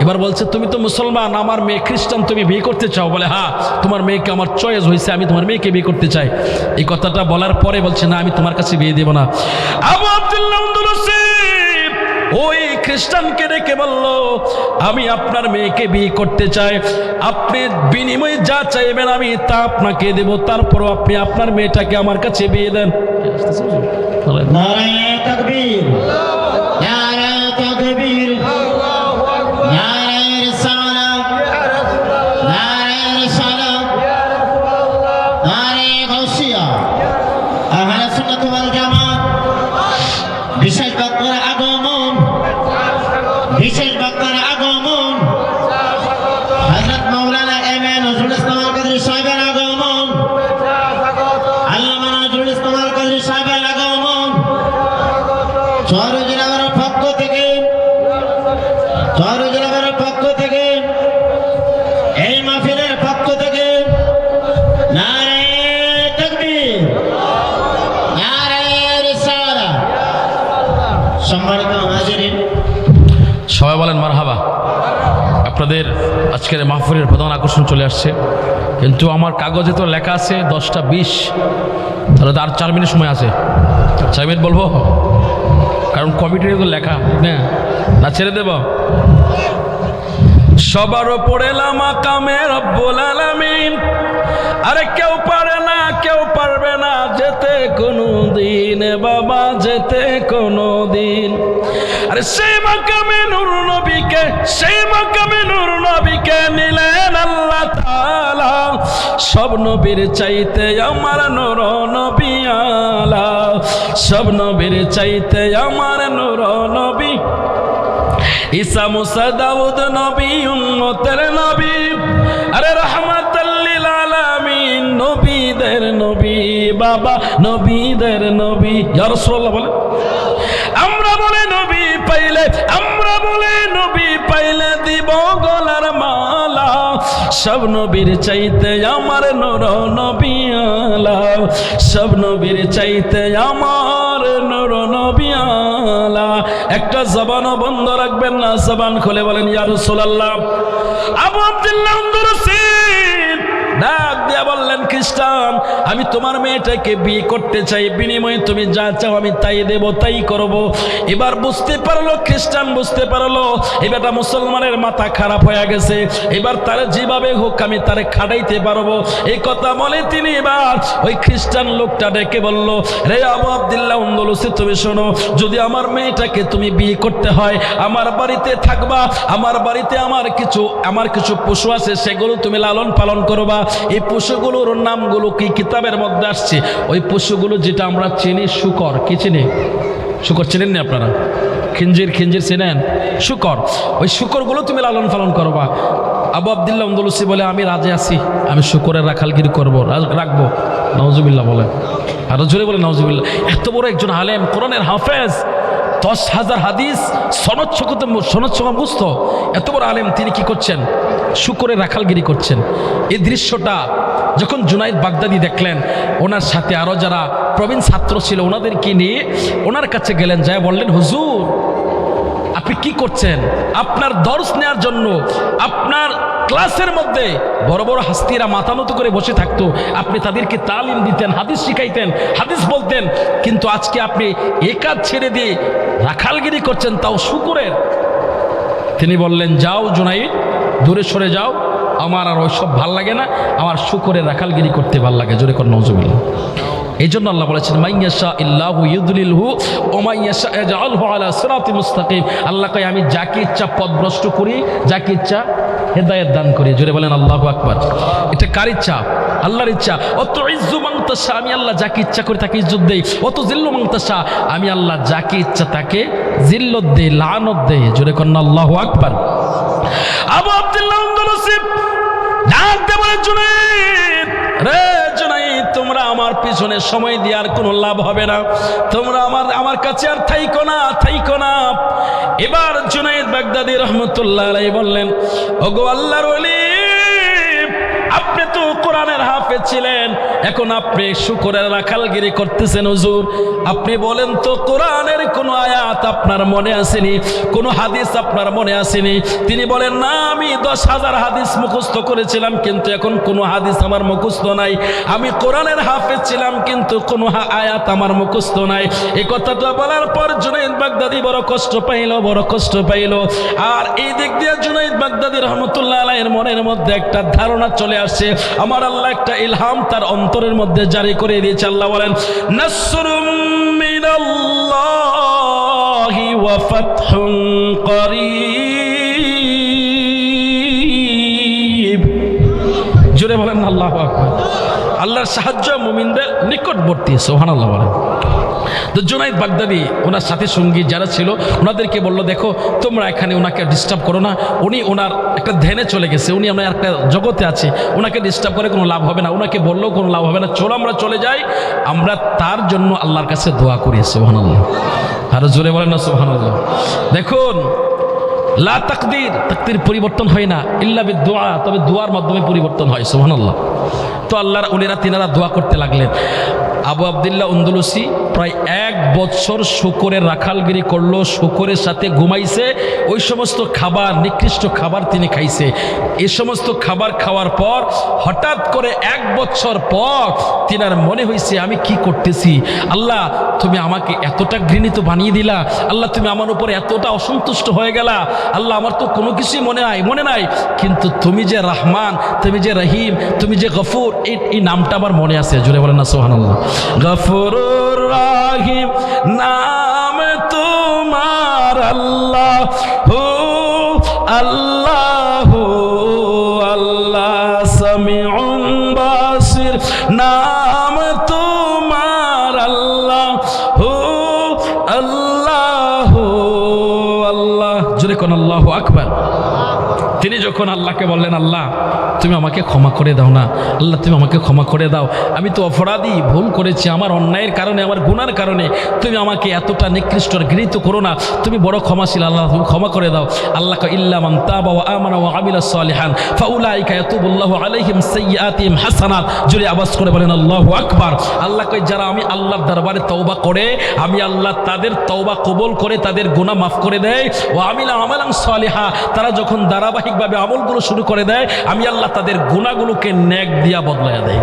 Speaker 1: এবার বলছে, তুমি তো মুসলমান, আমার মেয়ে খ্রিস্টান, তুমি বিয়ে করতে চাও? বলে, হ্যাঁ, তোমার মেয়েকে আমার চয়েস হয়েছে, আমি তোমার মেয়েকে বিয়ে করতে চাই। এই কথাটা বলার পরে বলছে, না, আমি তোমার কাছে বিয়ে দেব না। আবু আবদুল্লাহ আন্দলুসি ওই খ্রিস্টানকে ডেকে বলল, আমি আপনার মেয়েকে বিয়ে করতে চাই, আপনি বিনিময়ে যা চাইবেন আমি তা আপনাকে দেব, তারপরও আপনি আপনার মেয়েটাকে আমার কাছে বিয়ে দেন।
Speaker 2: নারায়ে তাকবীর, নারায়ে তাকবীর, নারায়ে রিসালাত, নারায়ে রিসালাত, নারায়ে গাউসিয়া। আহলে সুন্নাত ওয়াল জামাত বিশেষ বক্তার আগমন, বিশেষ বক্তার আগমন, হযরত মাওলানা এম এ নজরুল ইসলাম আল কাদরী সাহেবের আগমন, আল্লামা নজরুল ইসলাম আল কাদরী সাহেবের আগমন। চর জেলার পক্ষ থেকে, চর জেলার পক্ষ থেকে, এই মাহফিলের পক্ষ থেকে নারায়ে তাকবীর, নারায়ে রিসালাত। সম্মানিত হাজিরিন,
Speaker 1: সবাই বলেন মারহাবা। আপনাদের আজকের মাহফিলের প্রধান আকর্ষণ চলে আসছে, কিন্তু আমার কাগজে তো লেখা আছে 10টা 20, তাহলে তো আর 4 মিনিট সময় আছে। 4 মিনিট বলবো, কারণ কমিটির তো লেখা না ছেড়ে দেব। সবার ওপরে মাকামে রব্বুল আলামিন, আরে কেউ পারে না, কেউ পারবে না যেতে কোনো দিন, বাবা যেতে কোনো দিন। আরে সেই মাকামে নূর নবীকে, সেই মাকামে নূর নবীকে নিলেন আল্লাহ তাআলা। সব নবীর চাইতে আমার নূর নবী আলা, সব নবীর চাইতে আমার নূর নবী। ঈসা মুসা দাউদ নবী উম্মতের নবী, আরে রাহমাতাল লিল আলামিন, নবীদের নবী, বাবা নবীদের নবী। ইয়া রাসূলুল্লাহ বলে, আমরা বলে নবী পাইলে, আমরা বলে নবী পাইলে দিব গলার মালা। সব নবীর চাইতে আমার নূর নবী আলা, সব নবীর চাইতে আমার নূর নবী আলা। একটা জবানও বন্ধ রাখবেন না, জবান খুলে বলেন ইয়া রাসূলুল্লাহ। আবু আব্দুল্লাহ আন্দলুসির ডাক দিয়া বললেন, খ্রিস্টান আমি তোমার মেয়েটাকে বিয়ে করতে চাই, বিনিময়ে তুমি যা চাও আমি তাই দেব, তাই করব। এবার বুঝতে পারলো খ্রিস্টান, বুঝতে পারলো এবারটা মুসলমানের মাথা খারাপ হয়ে গেছে, এবার তার যেভাবে হোক আমি তারে খাটাইতে পারবো। এই কথা বলে তিনি এবার ওই খ্রিস্টান লোকটা ডেকে বলল, রে আবু আব্দুল্লাহ আন্দলুসি তুমি শোনো, যদি আমার মেয়েটাকে তুমি বিয়ে করতে হয় আমার বাড়িতে থাকবা, আমার বাড়িতে আমার কিছু পশু আছে, সেগুলো তুমি লালন পালন করবা। এই পশুগুলোর নামগুলো কি কিতাবের মধ্যে আসছে, ওই পশুগুলো যেটা আমরা চিনি শূকর, কি চিনি? শূকর চিনেন না আপনারা? খিঞ্জির, খিঞ্জির চিনেন? শূকর, ওই শূকরগুলো তুমি লালন পালন করবা। আবু আব্দুল্লাহ আন্দলুসি বলে, আমি রাজি আছি, আমি শূকরের রাখালগিরি করবো, রাখবো। নাউজুবিল্লাহ বলে, আরো জোরে বলে নাউজুবিল্লাহ। এত বড় একজন আলেম, কোরআনের হাফেজ, 10,000 হাদিস সনদ মুখস্থ, এত বড় আলেম, তিনি কি করছেন? শূকরের রাখালগিরি করছেন। এই দৃশ্যটা যখন জুনাইদ বাগদাদি দেখলেন, ওনার সাথে আরো যারা প্রবীণ ছাত্র ছিল ওনাদেরকে নিয়ে ওনার কাছে গেলেন, যায় বললেন, হুজুর আপনি কি করছেন? আপনার দর্শ নেওয়ার জন্য আপনার ক্লাসের মধ্যে বড় বড় হাস্তিরা মাথা নত করে বসে থাকতো, আপনি তাদেরকে তালিম দিতেন, হাদিস শিখাইতেন, হাদিস বলতেন, কিন্তু আজকে আপনি একাজ ছেড়ে দিয়ে রাখালগিরি করছেন, তাও শূকরের। তিনি বললেন, যাও জুনাইদ, দূরে সরে যাও, আমার আর ওইসব ভাল লাগে না, আমার শূকরের রাখালগিরি করতে ভাল লাগে। জোরে কর নাউজুবিল্লাহ। এই জন্য আল্লাহ বলেছেন, মাইয়াশা ইল্লাহু ইউদলিলহু ওয়া মাইয়াশা ইয়াজআলহু আলা সিরাতিল মুস্তাকিম। আল্লাহ কয়, আমি যাকে ইচ্ছা পথভ্রষ্ট করি, যাকে ইচ্ছা হেদায়েত দান করি। জোরে বলেন আল্লাহু আকবার। এটা কার ইচ্ছা? আল্লাহর ইচ্ছা। অত ইজ্জু মান তাশা, আমি আল্লাহ যাকে ইচ্ছা করি তাকে ইজ্জত দেই। অত জিল্লু মান তাশা, আমি আল্লাহ যাকে ইচ্ছা তাকে জিল্লত দেই, লানত দেই। জোরে কর আল্লাহু আকবার। আবু আব্দুল্লাহ আন্দলুসি ডাক দিয়ে বলে, জুনাইদ রে জুনাইদ, তোমরা আমার পিছনে সময় দিয়ে আর কোনো লাভ হবে না, তোমরা আমার কাছে আর থাইকো না। এবার জুনাইদ বাগদাদি রহমতুল্লাহ আলাইহি বললেন, ওগো আল্লাহর ওলি, আপনি তো কোরআনের হাফেজ ছিলেন, এখন আপনি শুকরের রাখালগিরি করতেছেন হুজুর। আপনি বলেন তো কোরআনের কোন আয়াত আপনার মনে আসেনি, কোন হাদিস আপনার মনে আসেনি? তিনি বলেন না, আমি 10,000 হাদিস মুখস্থ করেছিলাম, কিন্তু এখন কোনো হাদিস আমার মুখস্থ নাই। আমি কোরআনের হাফেজ ছিলাম, কিন্তু কোনো আয়াত আমার মুখস্থ নাই। এই কথাটা বলার পর জুনাইদ বাগদাদি বড় কষ্ট পাইল, বড় কষ্ট পাইল। আর এই দিক দিয়ে জুনাইদ বাগদাদি রহমতুল্লাহ আলাইহির মনের মধ্যে একটা ধারণা চলে আসছে, আমার আল্লাহ একটা ইলহাম তার অন্তরের মধ্যে জারি করে দিয়েছে। আল্লাহ বলেন, নাসরুম মিনাল্লাহি ওয়া ফাতহুন করিব। জোরে বলেন আল্লাহু আকবার। আল্লাহর সাহায্য মুমিনদের নিকটবর্তী, সুবহানাল্লাহ বলেন। তো জুনাইদ বাগদাদি ওনার সাথে সঙ্গী যারা ছিল ওনাদেরকে বলল, দেখো তোমরা এখানে ওনাকে ডিস্টার্ব করো না, উনি ওনার একটা ধ্যানে চলে গেছে, উনি ওনার একটা জগতে আছে, ওনাকে ডিস্টার্ব করে কোনো লাভ হবে না, ওনাকে বললেও কোনো লাভ হবে না, চলো আমরা চলে যাই, আমরা তার জন্য আল্লাহর কাছে দোয়া করি। সুবহানাল্লাহ, আরো জোরে বলেন না সুবহানাল্লাহ। দেখুন, লা তাকদির, তাকদির পরিবর্তন হয় না ইল্লা বিদুআ, তবে দোয়ার মাধ্যমে পরিবর্তন হয়। সুবহানাল্লাহ। তো আল্লাহর ওলিরা তিনারা দোয়া করতে লাগলেন। আবু আবদুল্লাহ আন্দলুসি প্রায় 1 বছর শুকরের রাখালগিরি করলো, শুকরের সাথে ঘুমাইছে, ওই সমস্ত খাবার, নিকৃষ্ট খাবার তিনি খাইছে। এই সমস্ত খাবার খাওয়ার পর হঠাৎ করে 1 বছর পর তিনার মনে হয়েছে, আমি কি করতেছি আল্লাহ, তুমি আমাকে এতটা ঘৃণিত বানিয়ে দিলা, আল্লাহ তুমি আমার উপর এতটা অসন্তুষ্ট হয়ে গেলা, আল্লাহ আমার তো কোনো কিছুই মনে নাই, কিন্তু তুমি যে রহমান, তুমি যে রহিম, তুমি যে গফুর, এই নামটা আমার মনে আছে। জুড়ে বলেন না সুবহানাল্লাহ। গফুরুর রহিম নাম তোমার আল্লাহ, হো আল্লাহ, আল্লাহ সামিউন বাসির নাম তোমার আল্লাহ, হো আল্লাহ, আল্লাহ। জোরে কোন আল্লাহু আকবার। তিনি যখন আল্লাহকে বললেন, আল্লাহ তুমি আমাকে ক্ষমা করে দাও না, আল্লাহ তুমি আমাকে ক্ষমা করে দাও, আমি তো অপরাধী, ভুল করেছি, আমার অন্যায়ের কারণে, আমার গুনার কারণে তুমি আমাকে এতটা নিকৃষ্ট ঘৃণিত করো না, তুমি বড় ক্ষমাশীল, আল্লাহ তুমি ক্ষমা করে দাও। আল্লাহ কয়, ইল্লা মান তাবা ওয়া আমানা ওয়া আমিলা সালিহান ফাউলাইকা ইয়াতুবুল্লাহু আলাইহিম সাইয়্যাতিহিম হাসানাত। জোরে আওয়াজ করে বলেন আল্লাহু আকবার। আল্লাহ কয়, যারা আমি আল্লাহর দরবারে তওবা করে, আমি আল্লাহ তাদের তওবা কবুল করে তাদের গুনাহ মাফ করে দেয়। ওয়া আমিলা আমালান সালিহা, তারা যখন ধারাবাহিকভাবে আমলগুলো শুরু করে দেয়, আমি আল্লাহ তাদের গুনাহগুলোকে নেক দিয়া বদলায়া দেয়।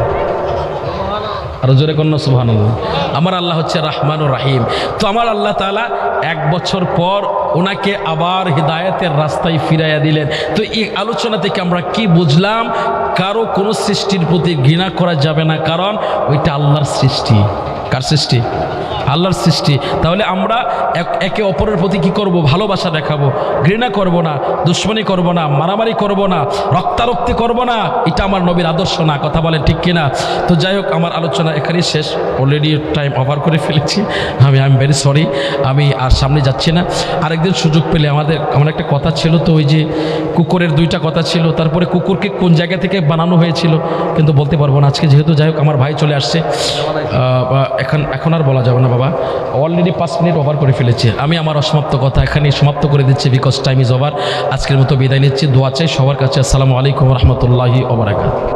Speaker 1: আর জোরে কন্যা সুবহানাল্লাহ। আমার আল্লাহ হচ্ছে রহমান ও রাহিম। তো আমার আল্লাহ তাআলা 1 বছর পর ওনাকে আবার হিদায়াতের রাস্তায় ফিরাইয়া দিলেন। তো এই আলোচনা থেকে আমরা কি বুঝলাম? কারো কোনো সৃষ্টির প্রতি ঘৃণা করা যাবে না, কারণ ওইটা আল্লাহর সৃষ্টি। কার সৃষ্টি? আল্লাহর সৃষ্টি। তাহলে আমরা একে অপরের প্রতি কি করব? ভালোবাসা দেখাবো, ঘৃণা করব না, দুশ্মনী করব না, মারামারি করব না, রক্তারক্তি করব না। এটা আমার নবীর আদর্শ না। কথা বলেন ঠিক কিনা? তো যাই হোক, আমার আলোচনা এখানেই শেষ। অলরেডি টাইম ওভার করে ফেলেছি। I am very sorry. আমি আর সামনে যাচ্ছি না। আরেকদিন সুযোগ পেলে আমার একটা কথা ছিল, তো ওই যে কুকুরের 2টা কথা ছিল, তারপরে কুকুরকে কোন জায়গা থেকে বানানো হয়েছিল কিন্তু বলতে পারবো না আজকে, যেহেতু যাই হোক আমার ভাই চলে আসছে, এখন আর বলা যাবে না বাবা। অলরেডি 5 মিনিট ওভার করে ফেলেছি। আমি আমার অসমাপ্ত কথা এখানে সমাপ্ত করে দিচ্ছি, বিকজ টাইম ইজ ওভার। আজকের মতো বিদায় নিচ্ছি। দোয়া চাই সবার কাছে। আসসালামু আলাইকুম রহমতুল্লাহি ওয়া বারাকাতুহু।